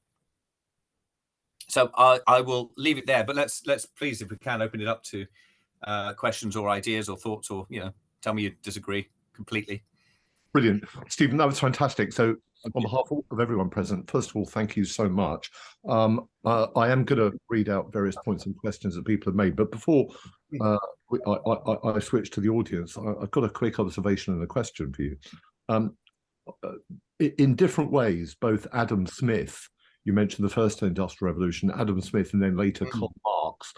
So I will leave it there, but let's please, if we can, open it up to questions or ideas or thoughts, or tell me you disagree completely. Brilliant, Stephen. That was fantastic. So, on behalf of everyone present, first of all, thank you so much. I am going to read out various points and questions that people have made, but before I switch to the audience, I've got a quick observation and a question for you. In different ways, both Adam Smith, you mentioned the first industrial revolution, Adam Smith, and then later Karl Marx,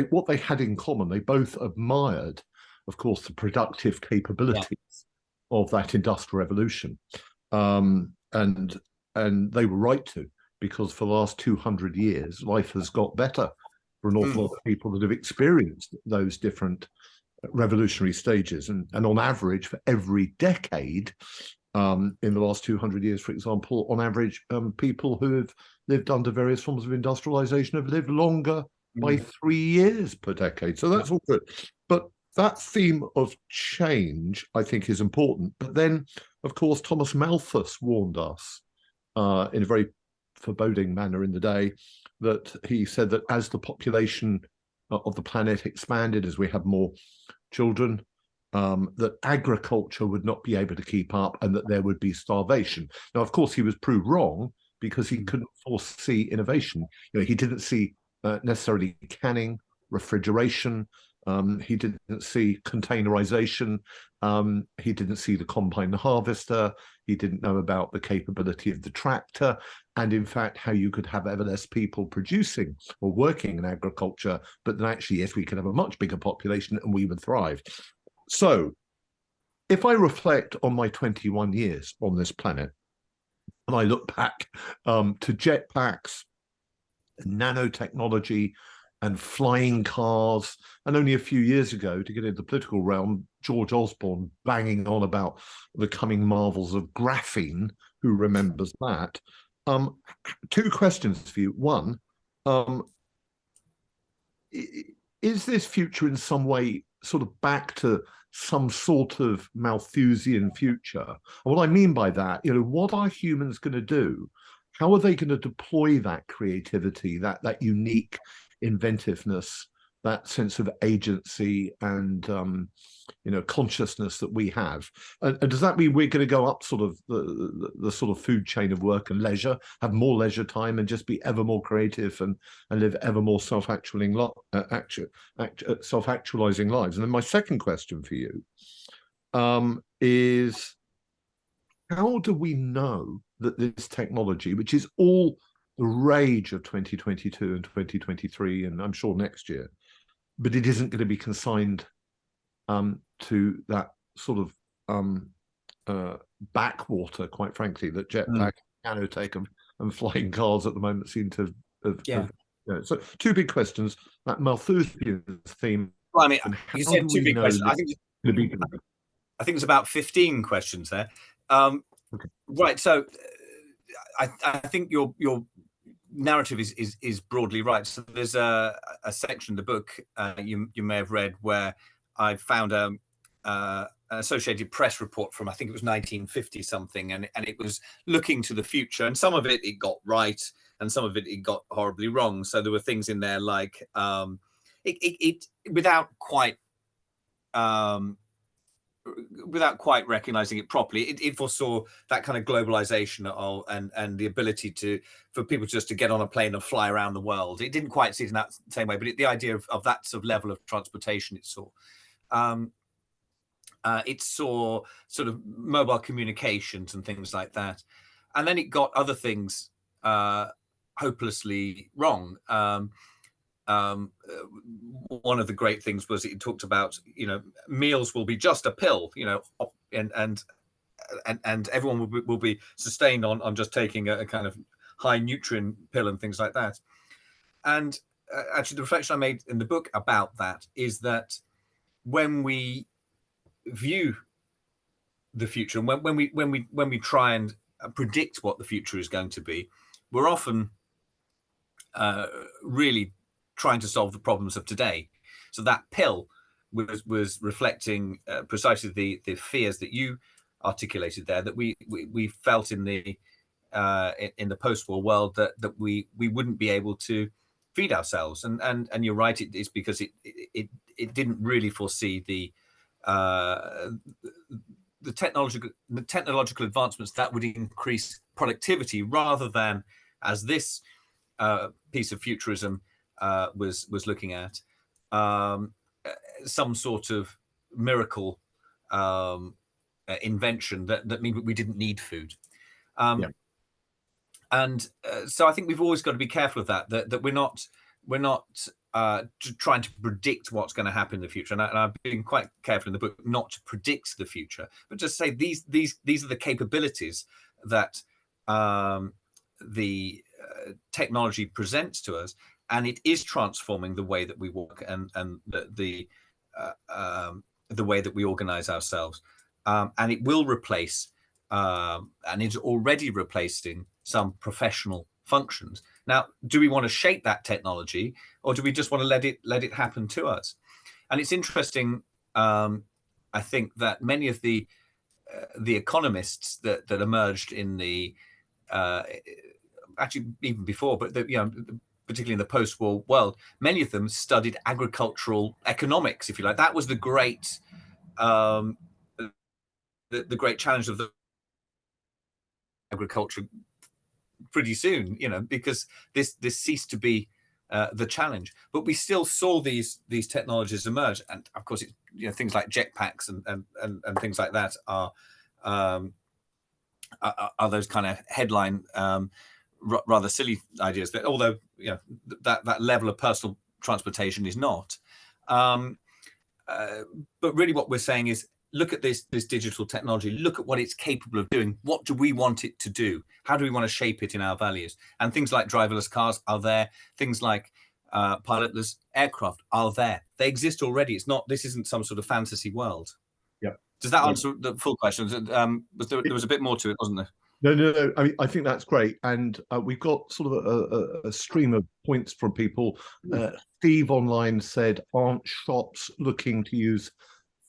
what they had in common, they both admired, of course, the productive capabilities of that industrial revolution. And they were right to, because for the last 200 years, life has got better for an awful lot of people that have experienced those different revolutionary stages. And on average, for every decade, in the last 200 years, for example, on average, people who have lived under various forms of industrialization have lived longer by 3 years per decade. So that's all good. But that theme of change, I think, is important. But then, of course, Thomas Malthus warned us in a very foreboding manner in the day, that he said that as the population of the planet expanded, as we had more children, that agriculture would not be able to keep up and that there would be starvation. Now, of course, he was proved wrong because he couldn't foresee innovation. He didn't see necessarily canning, refrigeration. He didn't see containerization. He didn't see the combine harvester. He didn't know about the capability of the tractor. And in fact, how you could have ever less people producing or working in agriculture, but then actually, yes, we could have a much bigger population and we would thrive. So if I reflect on my 21 years on this planet, and I look back to jetpacks, nanotechnology, and flying cars, and only a few years ago, to get into the political realm, George Osborne banging on about the coming marvels of graphene. Who remembers that? Two questions for you. One, is this future in some way sort of back to some sort of Malthusian future? And what I mean by that, what are humans going to do? How are they going to deploy that creativity, that unique inventiveness, that sense of agency and consciousness that we have? And does that mean we're going to go up sort of the sort of food chain of work and leisure, have more leisure time, and just be ever more creative and live ever more self-actualizing lives? And then my second question for you is, how do we know that this technology, which is all the rage of 2022 and 2023, and I'm sure next year, but it isn't going to be consigned to that sort of backwater, quite frankly, that jetpack, nanotech, and flying cars at the moment seem to have. So two big questions: that Malthusian theme. Well, I mean, you said two big questions. I think it's about 15 questions there. Okay. Right. So I think your narrative is broadly right. So there's a section in the book you may have read where I found an Associated Press report from, I think it was 1950 something, and it was looking to the future, and some of it got right and some of it got horribly wrong. So there were things in there like it without quite recognizing it properly, it foresaw that kind of globalization and the ability for people just to get on a plane and fly around the world. It didn't quite see it in that same way, but the idea of that sort of level of transportation it saw. It saw sort of mobile communications and things like that. And then it got other things hopelessly wrong. One of the great things was it talked about, meals will be just a pill, and everyone will be sustained on just taking a kind of high nutrient pill and things like that. And actually, the reflection I made in the book about that is that when we view the future and when we try and predict what the future is going to be, we're often really trying to solve the problems of today. So that pill was reflecting precisely the fears that you articulated there, that we felt in the post-war world that we wouldn't be able to feed ourselves. And you're right, it's because it didn't really foresee the technological advancements that would increase productivity, rather than, as this piece of futurism was looking at, some sort of miracle invention that means we didn't need food. And so I think we've always got to be careful of that we're not trying to predict what's going to happen in the future. And I've been quite careful in the book not to predict the future, but just say these are the capabilities that the technology presents to us, and it is transforming the way that we work and the way that we organize ourselves. And it will replace, and it's already replacing, some professional functions. Now, do we want to shape that technology, or do we just want to let it happen to us? And it's interesting, I think, that many of the economists that emerged in the actually even before, but particularly in the post-war world, many of them studied agricultural economics, if you like. That was the great um, the great challenge of the agriculture pretty soon, because this ceased to be the challenge. But we still saw these technologies emerge, and of course, things like jetpacks and things like that are those kind of headline rather silly ideas. That although that level of personal transportation is not. But really, what we're saying is, look at this digital technology. Look at what it's capable of doing. What do we want it to do? How do we want to shape it in our values? And things like driverless cars are there. Things like pilotless aircraft are there. They exist already. This isn't some sort of fantasy world. Yeah. Does that answer the full question? There was a bit more to it, wasn't there? No. I mean, I think that's great, and we've got sort of a stream of points from people. Steve online said, "Aren't shops looking to use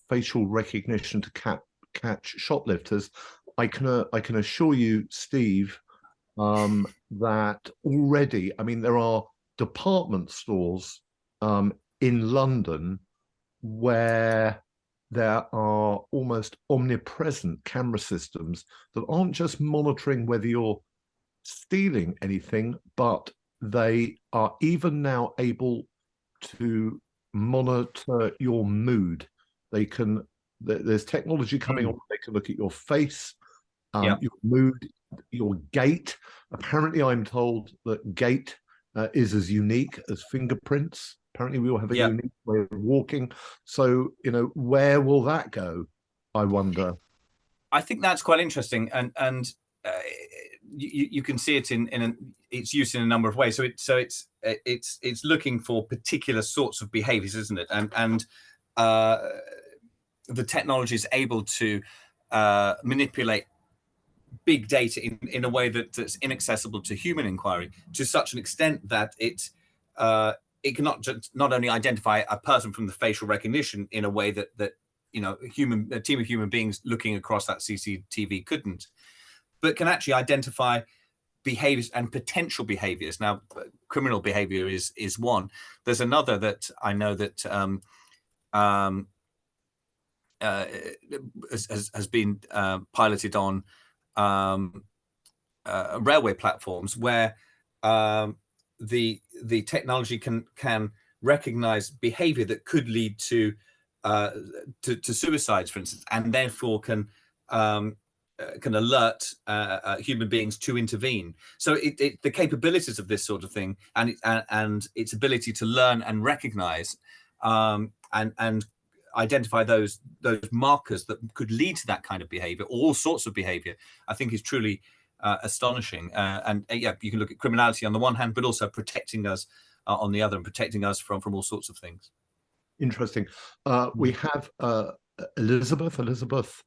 facial recognition to catch shoplifters?" I can assure you, Steve, that already, I mean, there are department stores in London where there are almost omnipresent camera systems that aren't just monitoring whether you're stealing anything, but they are even now able to monitor your mood. There's technology coming on. They can look at your face, your mood, your gait. Apparently, I'm told that gait is as unique as fingerprints. Apparently, we all have a unique way of walking. So, where will that go? I wonder. I think that's quite interesting, and you can see it in its use in a number of ways. So it's looking for particular sorts of behaviors, isn't it? And the technology is able to manipulate big data in a way that's inaccessible to human inquiry, to such an extent that it cannot not only identify a person from the facial recognition in a way that a team of human beings looking across that CCTV couldn't, but can actually identify behaviors and potential behaviors. Now, criminal behavior is one. There's another that I know that has been piloted on railway platforms, where the technology can recognize behavior that could lead to suicides, for instance, and therefore can alert human beings to intervene. So the capabilities of this sort of thing and its ability to learn and recognize and identify those markers that could lead to that kind of behavior, all sorts of behavior, I think is truly astonishing. And you can look at criminality on the one hand, but also protecting us on the other, and protecting us from all sorts of things. Interesting. We have Elizabeth. Elizabeth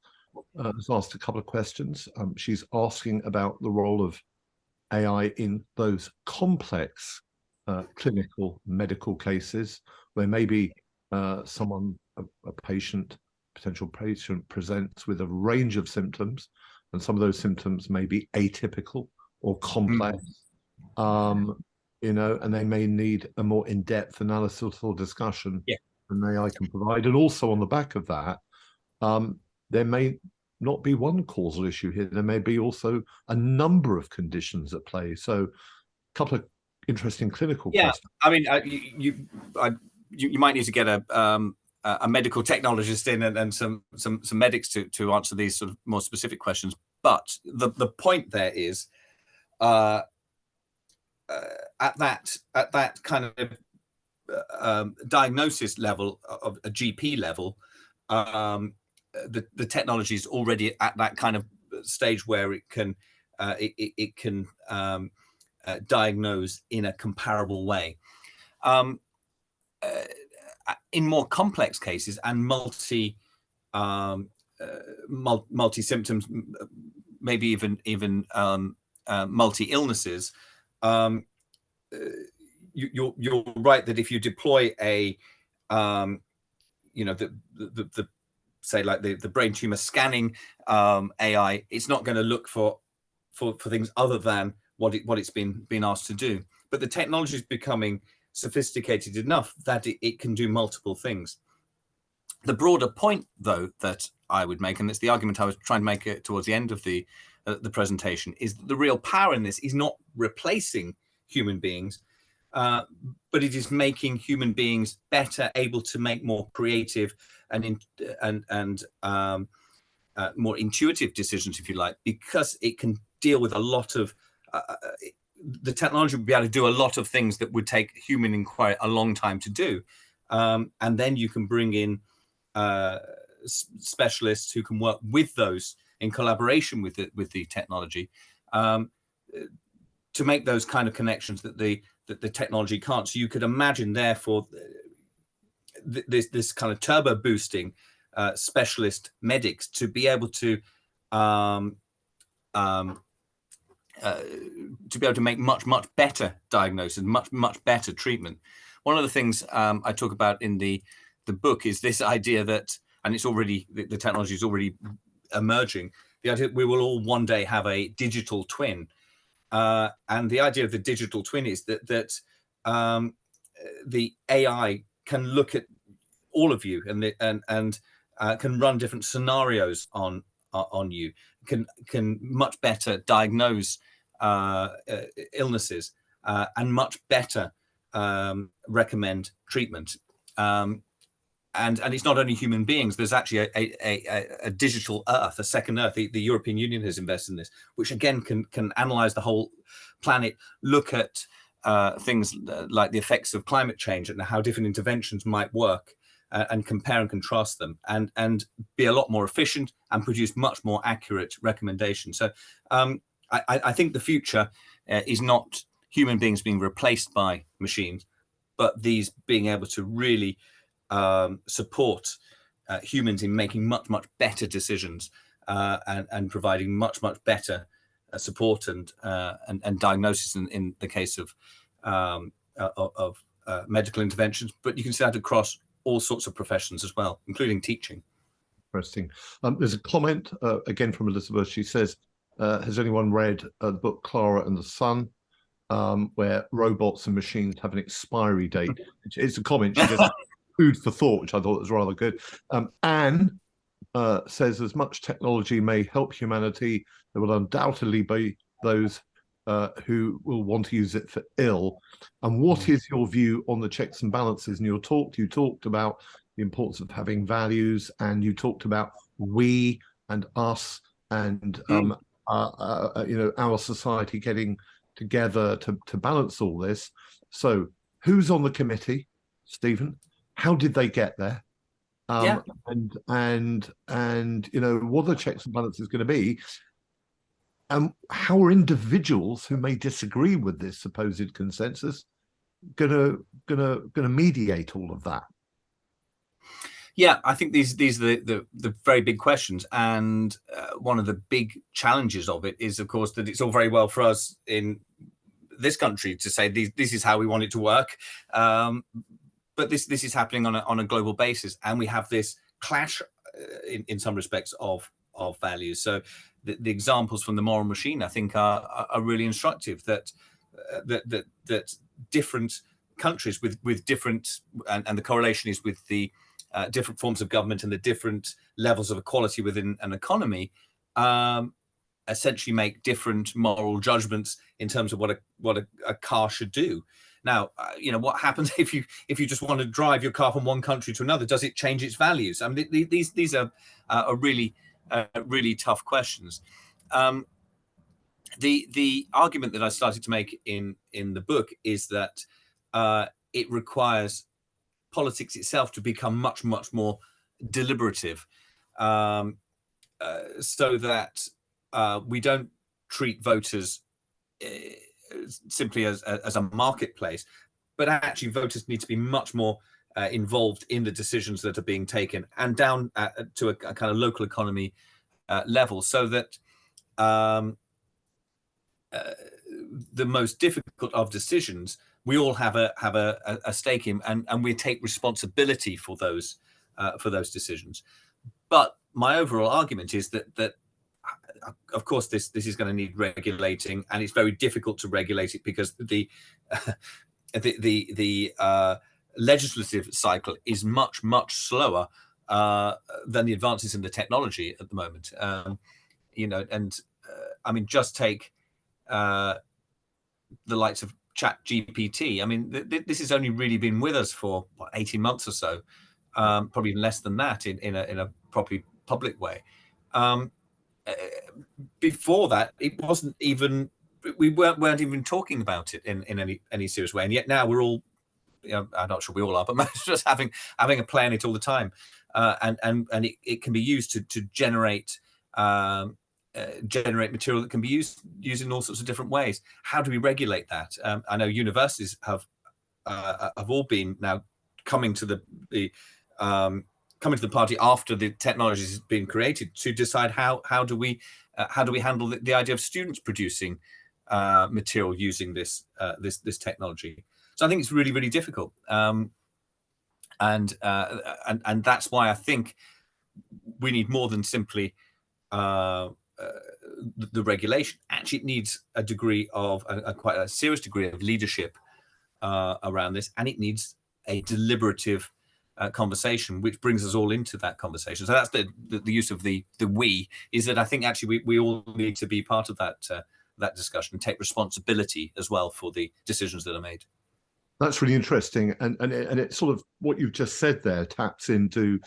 has asked a couple of questions. She's asking about the role of AI in those complex clinical medical cases where maybe someone, a potential patient, presents with a range of symptoms, and some of those symptoms may be atypical or complex, and they may need a more in-depth analysis or discussion than AI can provide. And also on the back of that, there may not be one causal issue here. There may be also a number of conditions at play. So a couple of interesting clinical questions. I mean, you might need to get a medical technologist in and some medics to answer these sort of more specific questions. But the point there is, at that kind of diagnosis level, of a GP level, the technology is already at that kind of stage where it can diagnose in a comparable way. In more complex cases and multi symptoms, maybe even multi illnesses, you're right that if you deploy a say like the brain tumor scanning AI, it's not going to look for things other than what it's been asked to do. But the technology is becoming sophisticated enough that it can do multiple things. The broader point, though, that I would make, and it's the argument I was trying to make towards the end of the presentation, is that the real power in this is not replacing human beings, but it is making human beings better able to make more creative and more intuitive decisions, if you like, because it can deal with a lot of the technology will be able to do a lot of things that would take human inquiry a long time to do, and then you can bring in specialists who can work with those in collaboration with the technology, to make those kind of connections that the technology can't. So you could imagine, therefore, this kind of turbo boosting specialist medics to be able to make much better diagnosis, much better treatment. One of the things I talk about in the book is this idea that, and it's already, the technology is already emerging, the idea that we will all one day have a digital twin. And the idea of the digital twin is that the AI can look at all of you and can run different scenarios on you, can much better diagnose illnesses, and much better recommend treatment. And it's not only human beings. There's actually a digital Earth, a second Earth. The European Union has invested in this, which again can analyze the whole planet, look at things like the effects of climate change and how different interventions might work, and compare and contrast them, and be a lot more efficient and produce much more accurate recommendations. So I think the future is not human beings being replaced by machines, but these being able to really support humans in making much better decisions, and providing much better support and diagnosis in the case of medical interventions. But you can see that across all sorts of professions as well, including teaching. Interesting. There's a comment again from Elizabeth. She says, has anyone read the book Clara and the Sun, where robots and machines have an expiry date? It's a comment. She says, food for thought, which I thought was rather good. Anne says, as much technology may help humanity, there will undoubtedly be those who will want to use it for ill. And what is your view on the checks and balances? In your talk, you talked about the importance of having values, and you talked about we and us, and our society getting together to balance all this. So who's on the committee, Stephen? How did they get there? And what are the checks and balances going to be? How are individuals who may disagree with this supposed consensus gonna mediate all of that? Yeah, I think these are the very big questions, and one of the big challenges of it is, of course, that it's all very well for us in this country to say this is how we want it to work, but this is happening on a global basis, and we have this clash in some respects of values. So the examples from the moral machine, I think, are really instructive. That different countries with different, and the correlation is with the different forms of government and the different levels of equality within an economy, essentially make different moral judgments in terms of what a car should do. Now, what happens if you just want to drive your car from one country to another? Does it change its values? I mean, these are really tough questions. The argument that I started to make in the book is that it requires politics itself to become much more deliberative, so that we don't treat voters simply as a marketplace, but actually voters need to be much more involved in the decisions that are being taken, and down to a kind of local economy level, so that the most difficult of decisions we all have a stake in, and we take responsibility for those decisions. But my overall argument is that of course this is going to need regulating, and it's very difficult to regulate it because the legislative cycle is much slower than the advances in the technology at the moment. You know, and I mean, just take the likes of Chat GPT. I mean, this has only really been with us for what, 18 months or so, probably even less than that in a properly public way. Before that, it wasn't even, we weren't even talking about it in any serious way, and yet now we're all, you know, I'm not sure we all are, but most of us having a play in it all the time, and it can be used to generate material that can be used in all sorts of different ways. How do we regulate that? I know universities have all been now coming to the party after the technology has been created to decide how do we handle the idea of students producing material using this technology. So I think it's really, really difficult, and that's why I think we need more than simply the regulation. Actually, it needs a degree of quite a serious degree of leadership around this, and it needs a deliberative conversation, which brings us all into that conversation. So that's the use of the we, is that I think actually we all need to be part of that discussion and take responsibility as well for the decisions that are made. That's really interesting, and it's sort of what you've just said there taps into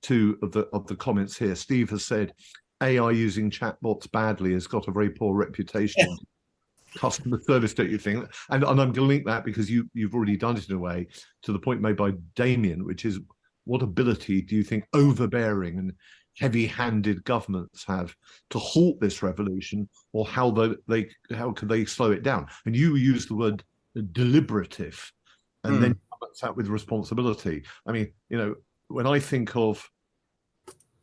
two of the comments here. Steve has said AI using chatbots badly has got a very poor reputation. Yeah. Customer service, don't you think? And I'm going to link that, because you've already done it in a way, to the point made by Damien, which is, what ability do you think overbearing and heavy-handed governments have to halt this revolution, or how could they slow it down? And you used the word deliberative, and then balance that with responsibility. I mean, you know, when I think of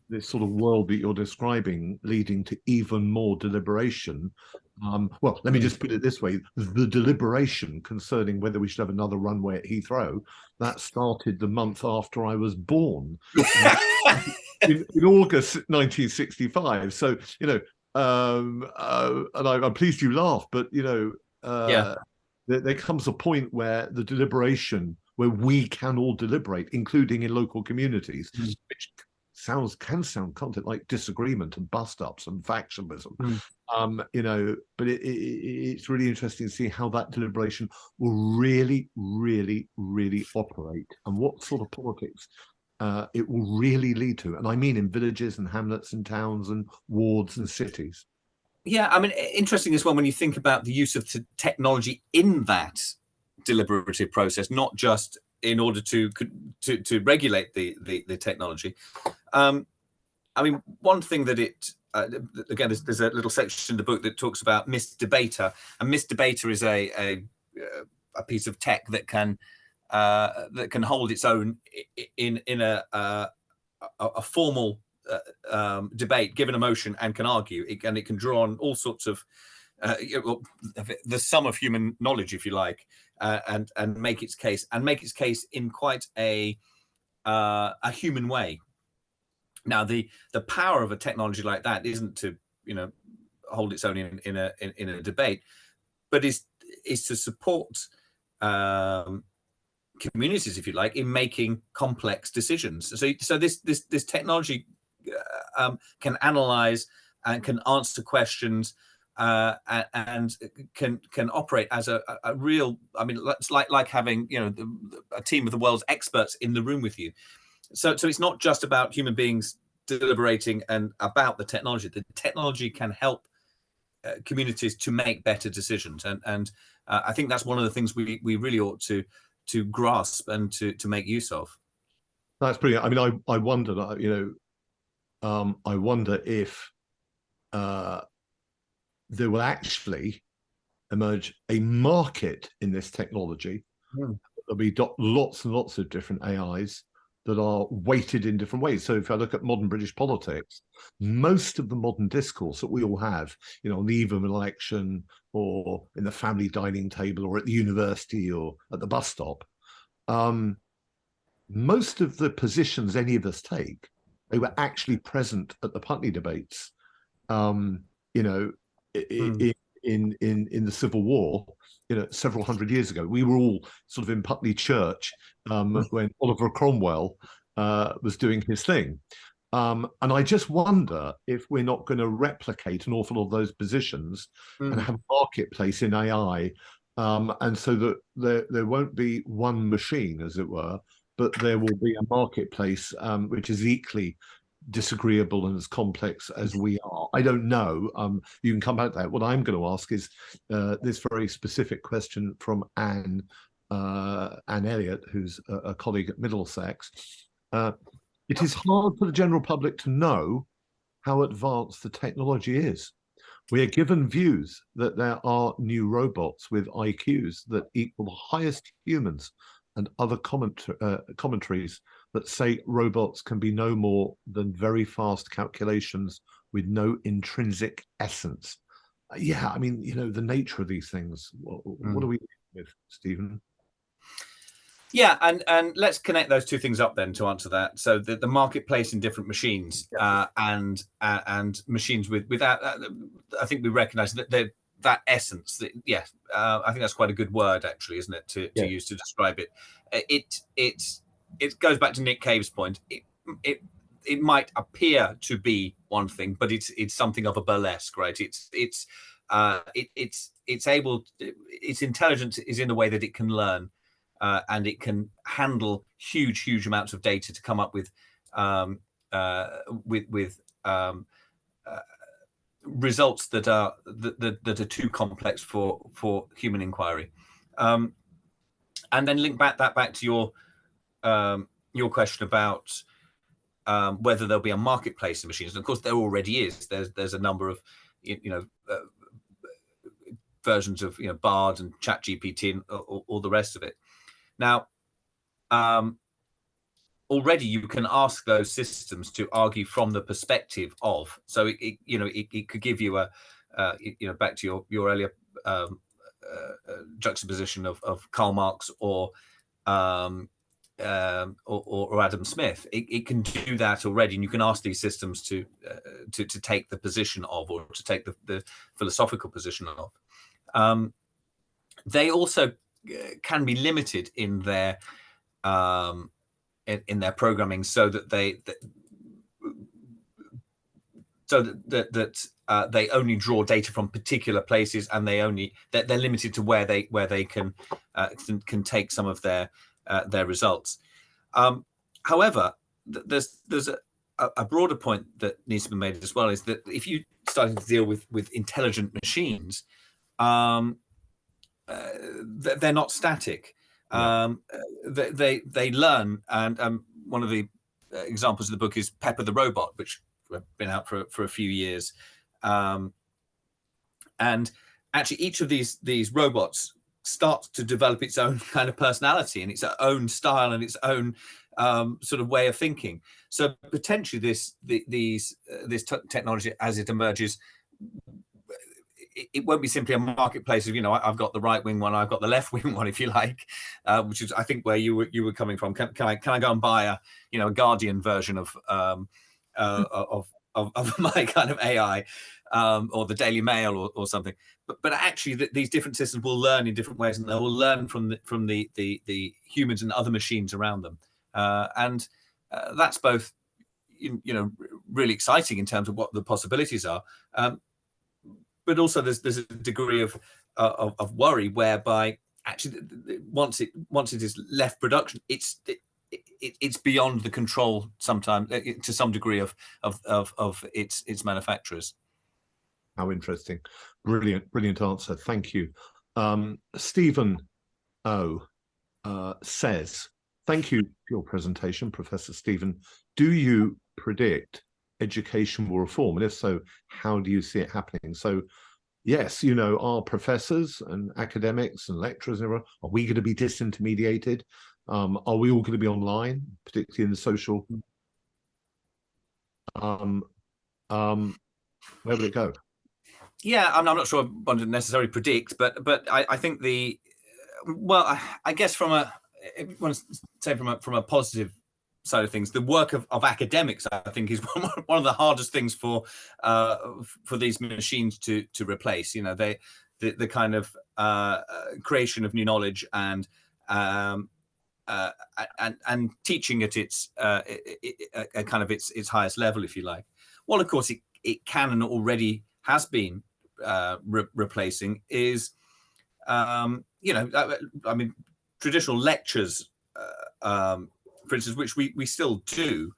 this sort of world that you're describing leading to even more deliberation, well, let me just put it this way: the deliberation concerning whether we should have another runway at Heathrow, that started the month after I was born, in August 1965. So, you know, and I'm pleased you laugh, but, you know, there comes a point where the deliberation, where we can all deliberate, including in local communities, which can sound content like disagreement and bust-ups and factionalism, you know, but it's really interesting to see how that deliberation will really, really, really operate, and what sort of politics it will really lead to. And I mean in villages and hamlets and towns and wards and cities. Yeah, I mean, interesting as well when you think about the use of technology in that deliberative process, not just in order to regulate the technology. I mean, one thing that it again, there's a little section in the book that talks about misdebater, and misdebater is a piece of tech that can hold its own in a formal debate, given a motion, and can argue, and it can draw on all sorts of the sum of human knowledge, if you like, and make its case in quite a human way. Now, the power of a technology like that isn't to, you know, hold its own in a debate, but is to support communities, if you like, in making complex decisions. So this technology can analyze and can answer questions, and can operate as a real, I mean, it's like having, you know, a team of the world's experts in the room with you. So it's not just about human beings deliberating and about the technology. The technology can help communities to make better decisions, and I think that's one of the things we really ought to grasp and to make use of. That's brilliant. I mean, I wonder, you know, I wonder if there will actually emerge a market in this technology. There'll be lots and lots of different AIs that are weighted in different ways. So if I look at modern British politics, most of the modern discourse that we all have, you know, on the eve of an election, or in the family dining table, or at the university, or at the bus stop, most of the positions any of us take, they were actually present at the Putney debates, you know, in the Civil War, you know, several hundred years ago. We were all sort of in Putney Church when Oliver Cromwell was doing his thing. And I just wonder if we're not going to replicate an awful lot of those positions and have a marketplace in AI. And so that there won't be one machine, as it were, but there will be a marketplace which is equally disagreeable and as complex as we are. I don't know. You can come back to that. What I'm going to ask is this very specific question from Anne Elliott, who's a colleague at Middlesex. It is hard for the general public to know how advanced the technology is. We are given views that there are new robots with IQs that equal the highest humans, and other commentaries that say robots can be no more than very fast calculations with no intrinsic essence. Yeah, I mean, the nature of these things. What are we dealing with, Stephen? Yeah, and let's connect those two things up then to answer that. So the marketplace in different machines, and machines without, I think we recognise that that essence. I think that's quite a good word, actually, isn't it, to use to describe it. It goes back to Nick Cave's point. It might appear to be one thing, but it's something of a burlesque, right? Its intelligence is in the way that it can learn. And it can handle huge amounts of data to come up with results that are too complex for human inquiry. And then link that back to your question about whether there'll be a marketplace of machines. And of course, there already is. There's a number of versions of Bard and ChatGPT and all the rest of it. Now, already you can ask those systems to argue from the perspective of. So it could give you back to your earlier juxtaposition of Karl Marx or Adam Smith. It can do that already, and you can ask these systems to take the position of, or to take the philosophical position of. They also can be limited in their programming, so that they only draw data from particular places, and they're limited to where they can take some of their results. However, there's a broader point that needs to be made as well, is that if you starting to deal with intelligent machines, they're not static. They learn, and one of the examples of the book is Pepper the Robot, which have been out for a few years. And actually, each of these robots starts to develop its own kind of personality and its own style and its own sort of way of thinking. So potentially, this technology, as it emerges, it won't be simply a marketplace of, I've got the right wing one, I've got the left wing one, if you like, which is, I think, where you were coming from. Can I go and buy a Guardian version of my kind of AI, or the Daily Mail or something? But actually, these different systems will learn in different ways, and they will learn from the humans and other machines around them, and that's both really exciting in terms of what the possibilities are. But also there's a degree of worry, whereby actually once it is left production, it's beyond the control sometimes, to some degree, of its manufacturers. How interesting. Brilliant answer. Thank you. Stephen O says, thank you for your presentation, Professor Stephen. Do you predict education will reform? And if so, how do you see it happening? So yes, our professors and academics and lecturers, are we going to be disintermediated? Are we all going to be online, particularly in the social? Where would it go? Yeah, I'm not sure one to necessarily predict, but I think I guess from a positive side of things, the work of academics, I think, is one of the hardest things for these machines to replace. The kind of creation of new knowledge and and teaching at its kind of its highest level, if you like. Well, of course, it can and already has been replacing is, I mean, traditional lectures, for instance, which we still do,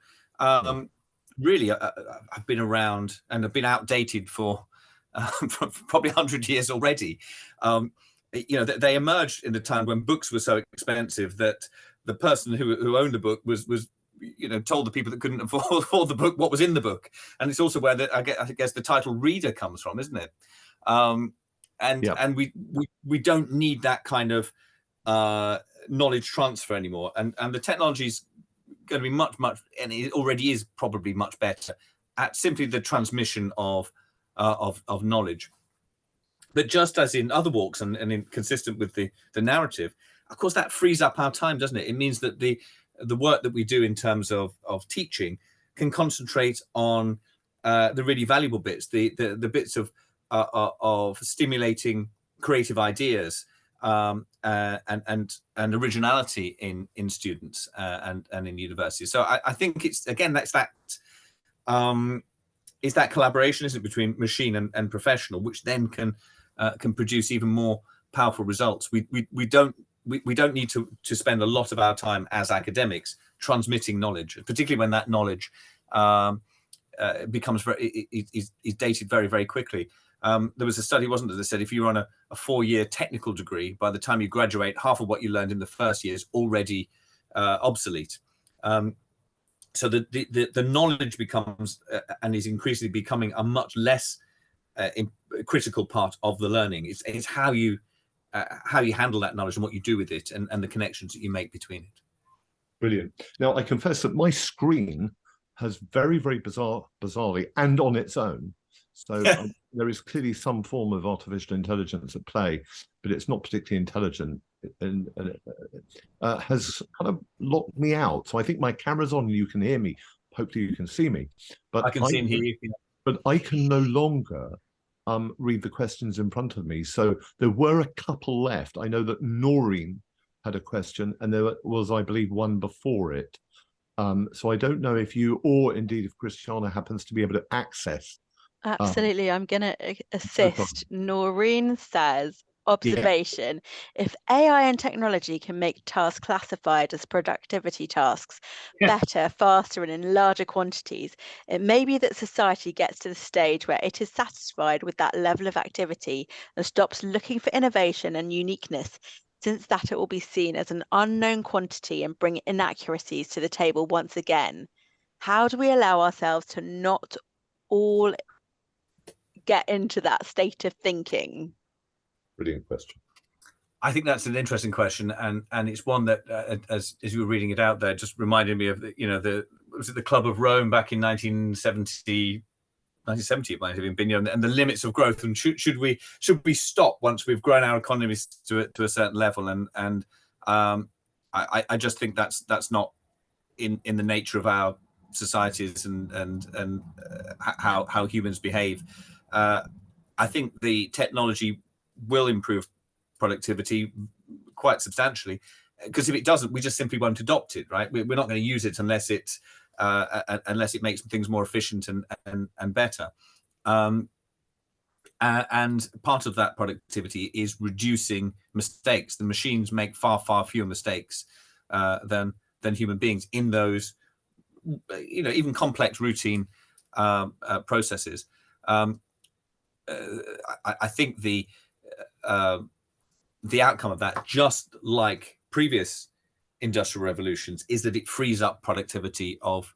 really have been around and have been outdated for probably 100 years already. They emerged in a time when books were so expensive that the person who owned the book was told the people that couldn't afford the book what was in the book. And it's also where I guess the title reader comes from, isn't it? And we don't need that kind of knowledge transfer anymore. And the technology is going to be much, and it already is probably much better at simply the transmission of knowledge. But just as in other walks and consistent with the narrative, of course, that frees up our time, doesn't it? It means that the work that we do in terms of teaching can concentrate on the really valuable bits, the bits of stimulating creative ideas and originality in students and in universities. So I think it's, again, it's that collaboration, isn't it, between machine and professional, which then can produce even more powerful results. We don't need to spend a lot of our time as academics transmitting knowledge, particularly when that knowledge becomes is dated very, very quickly. There was a study, wasn't there, that said if you're on a 4-year technical degree, by the time you graduate, half of what you learned in the first year is already obsolete. So the knowledge becomes and is increasingly becoming a much less critical part of the learning. It's how you handle that knowledge and what you do with it, and the connections that you make between it. Brilliant. Now, I confess that my screen has very, very bizarrely, and on its own. So there is clearly some form of artificial intelligence at play, but it's not particularly intelligent, and has kind of locked me out. So I think my camera's on and you can hear me. Hopefully you can see me. But I can see and hear you. But I can no longer read the questions in front of me. So there were a couple left. I know that Noreen had a question, and there was, I believe, one before it. So I don't know if you, or indeed if Christiana happens to be able to access. Absolutely, I'm going to assist. Noreen says, observation, if AI and technology can make tasks classified as productivity tasks better, faster, and in larger quantities, it may be that society gets to the stage where it is satisfied with that level of activity and stops looking for innovation and uniqueness, since that it will be seen as an unknown quantity and bring inaccuracies to the table once again. How do we allow ourselves to not all get into that state of thinking? Brilliant question. I think that's an interesting question, and it's one that, as you were reading it out there, just reminded me of was it the Club of Rome back in 1970? 1970 it might have been, and the limits of growth, and should we stop once we've grown our economies to a certain level? And I just think that's not in the nature of our societies and how humans behave. I think the technology will improve productivity quite substantially, because if it doesn't, we just simply won't adopt it, right? We're not going to use it unless it makes things more efficient and better. And part of that productivity is reducing mistakes. The machines make far fewer mistakes than human beings in those, even complex routine processes. I think the outcome of that, just like previous industrial revolutions, is that it frees up productivity of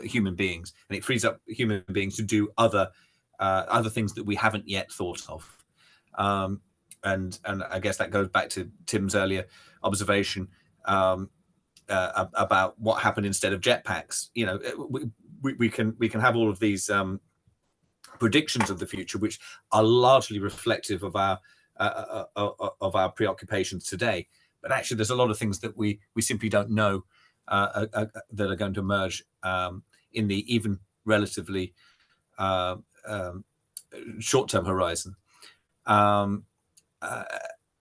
human beings, and it frees up human beings to do other things that we haven't yet thought of. And I guess that goes back to Tim's earlier observation about what happened instead of jetpacks. We can have all of these predictions of the future, which are largely reflective of our preoccupations today. But actually, there's a lot of things that we simply don't know that are going to emerge in the even relatively short-term horizon. And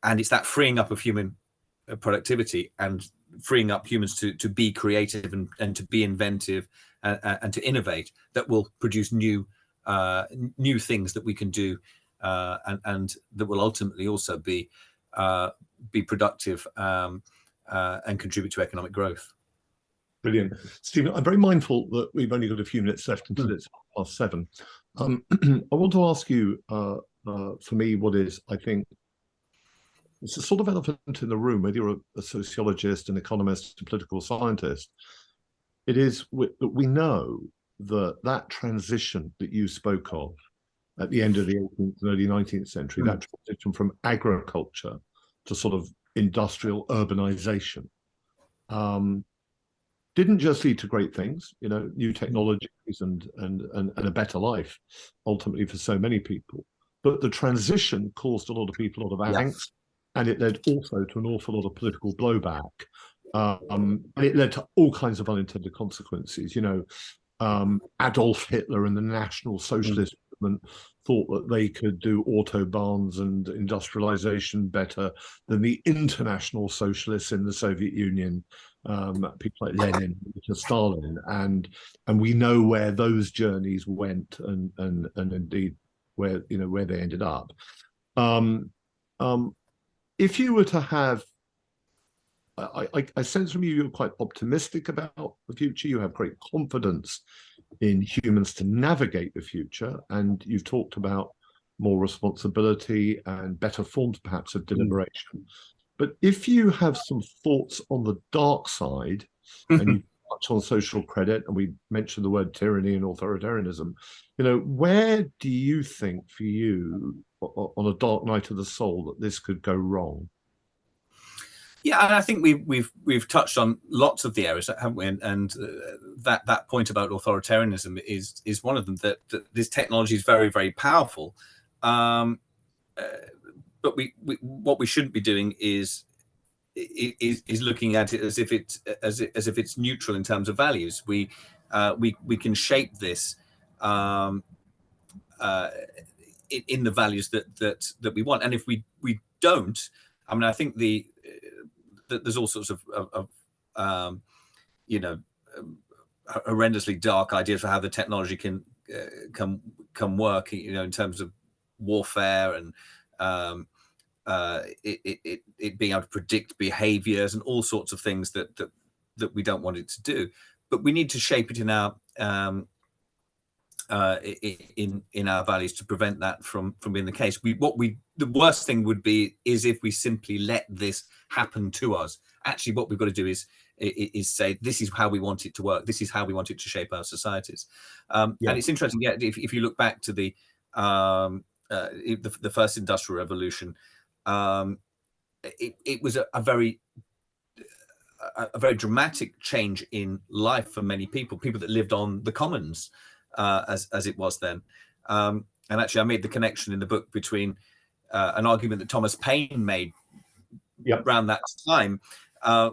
it's that freeing up of human productivity and freeing up humans to be creative and to be inventive and to innovate, that will produce new things that we can do, and that will ultimately also be productive and contribute to economic growth. Brilliant. Stephen, I'm very mindful that we've only got a few minutes left until it's 7:30. I want to ask you, for me, what is, I think, it's a sort of elephant in the room, whether you're a sociologist, an economist, a political scientist. It is that we know that transition that you spoke of at the end of the 18th and early 19th century, that transition from agriculture to sort of industrial urbanization, didn't just lead to great things, new technologies and a better life, ultimately for so many people. But the transition caused a lot of people a lot of angst, and it led also to an awful lot of political blowback. And it led to all kinds of unintended consequences. Adolf Hitler and the National Socialist movement thought that they could do autobahns and industrialization better than the international socialists in the Soviet Union, people like Lenin, Stalin, and we know where those journeys went, and indeed where they ended up. If you were to have, I sense from you're quite optimistic about the future. You have great confidence in humans to navigate the future, and you've talked about more responsibility and better forms, perhaps, of deliberation. But if you have some thoughts on the dark side, and you touch on social credit, and we mentioned the word tyranny and authoritarianism, where do you think, for you, on a dark night of the soul, that this could go wrong? Yeah, and I think we've touched on lots of the areas, haven't we? And that point about authoritarianism is one of them. That this technology is very, very powerful, but what we shouldn't be doing is looking at it as if it's neutral in terms of values. We can shape this in the values that we want, and if we don't, I mean, I think there's all sorts of horrendously dark ideas for how the technology can work, in terms of warfare and it being able to predict behaviors and all sorts of things that we don't want it to do. But we need to shape it in our values to prevent that from being the case. The worst thing would be is if we simply let this happen to us. Actually, what we've got to do is say, this is how we want it to work. This is how we want it to shape our societies. And it's interesting. Yeah, if you look back to the first industrial revolution, it was a very dramatic change in life for many people that lived on the commons, as it was then. And actually, I made the connection in the book between an argument that Thomas Paine made around that time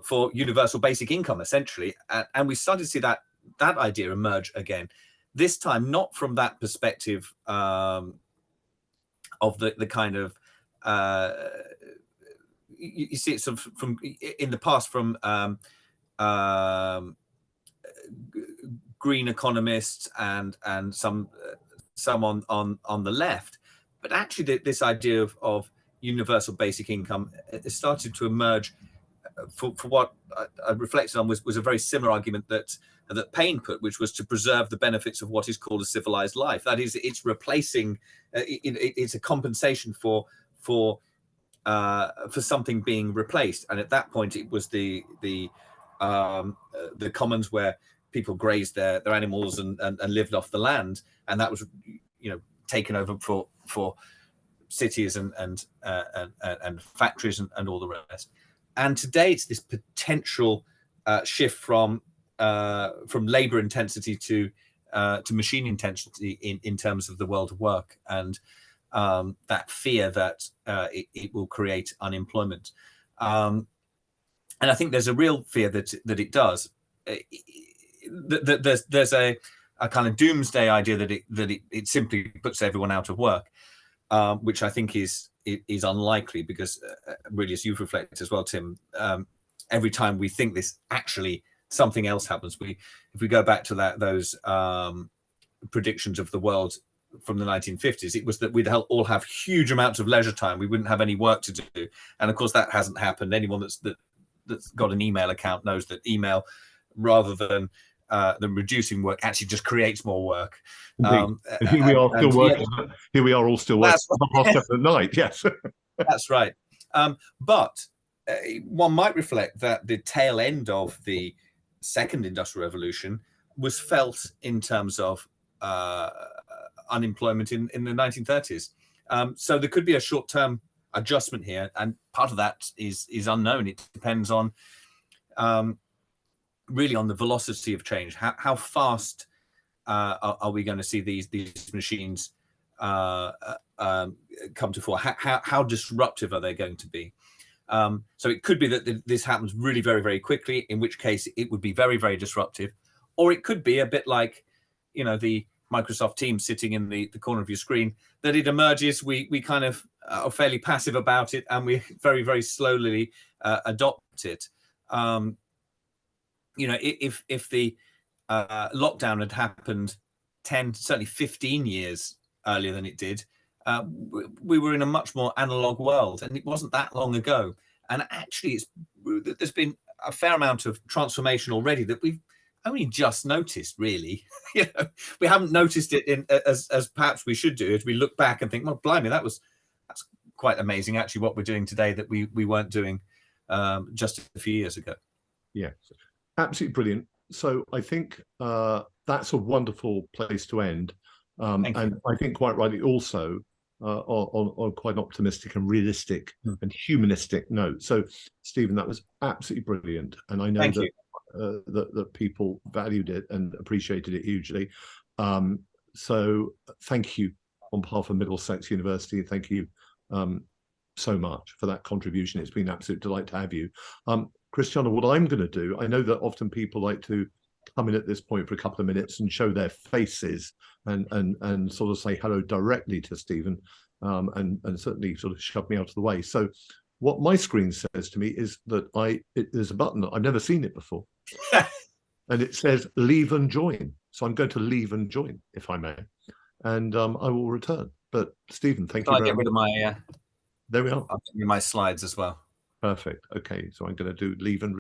for universal basic income, essentially, and we started to see that idea emerge again. This time, not from that perspective of the kind of you see it sort of from in the past from green economists and some on the left, but actually this idea of universal basic income started to emerge for what I reflected on was a very similar argument that Paine put, which was to preserve the benefits of what is called a civilized life. That is, it's replacing, it's a compensation for something being replaced. And at that point, it was the commons where people grazed their animals and lived off the land, and that was taken over for cities and factories and all the rest. And today it's this potential shift from labor intensity to machine intensity in terms of the world of work, and that fear that it will create unemployment. And I think there's a real fear that it does. There's a kind of doomsday idea that it simply puts everyone out of work, which I think is unlikely, because really, as you've reflected as well, Tim, every time we think this, actually something else happens. If we go back to those predictions of the world from the 1950s, it was that we'd all have huge amounts of leisure time. We wouldn't have any work to do, and of course that hasn't happened. Anyone that's got an email account knows that email, rather than reducing work, actually just creates more work. And here we are still working. Yeah, here we are all still working right. at night. Yes, that's right. But one might reflect that the tail end of the second industrial revolution was felt in terms of unemployment in the 1930s. So there could be a short-term adjustment here, and part of that is unknown. It depends on really on the velocity of change. How fast are we going to see these machines come to fore? How disruptive are they going to be? So it could be that this happens really very, very quickly, in which case it would be very, very disruptive. Or it could be a bit like, the Microsoft Teams sitting in the corner of your screen, that it emerges, we kind of are fairly passive about it, and we very, very slowly adopt it. If the lockdown had happened 10, certainly 15 years earlier than it did, we were in a much more analog world, and it wasn't that long ago. And actually, there's been a fair amount of transformation already that we've only just noticed, really. We haven't noticed it as perhaps we should do, as we look back and think, well, blimey, that's quite amazing, actually, what we're doing today that we weren't doing just a few years ago. Yeah, absolutely brilliant. So I think that's a wonderful place to end. And I think quite rightly also on quite an optimistic and realistic and humanistic note. So, Stephen, that was absolutely brilliant. And I know that people valued it and appreciated it hugely. So thank you on behalf of Middlesex University. Thank you so much for that contribution. It's been an absolute delight to have you. Christiana, what I'm going to do, I know that often people like to come in at this point for a couple of minutes and show their faces and sort of say hello directly to Stephen, and certainly sort of shove me out of the way. So what my screen says to me is that there's a button that I've never seen it before. And it says leave and join. So I'm going to leave and join, if I may. And I will return. But Stephen, thank you very much. I'll get rid of my there we are. I'll get rid of my slides as well. Perfect. Okay, so I'm going to do leave and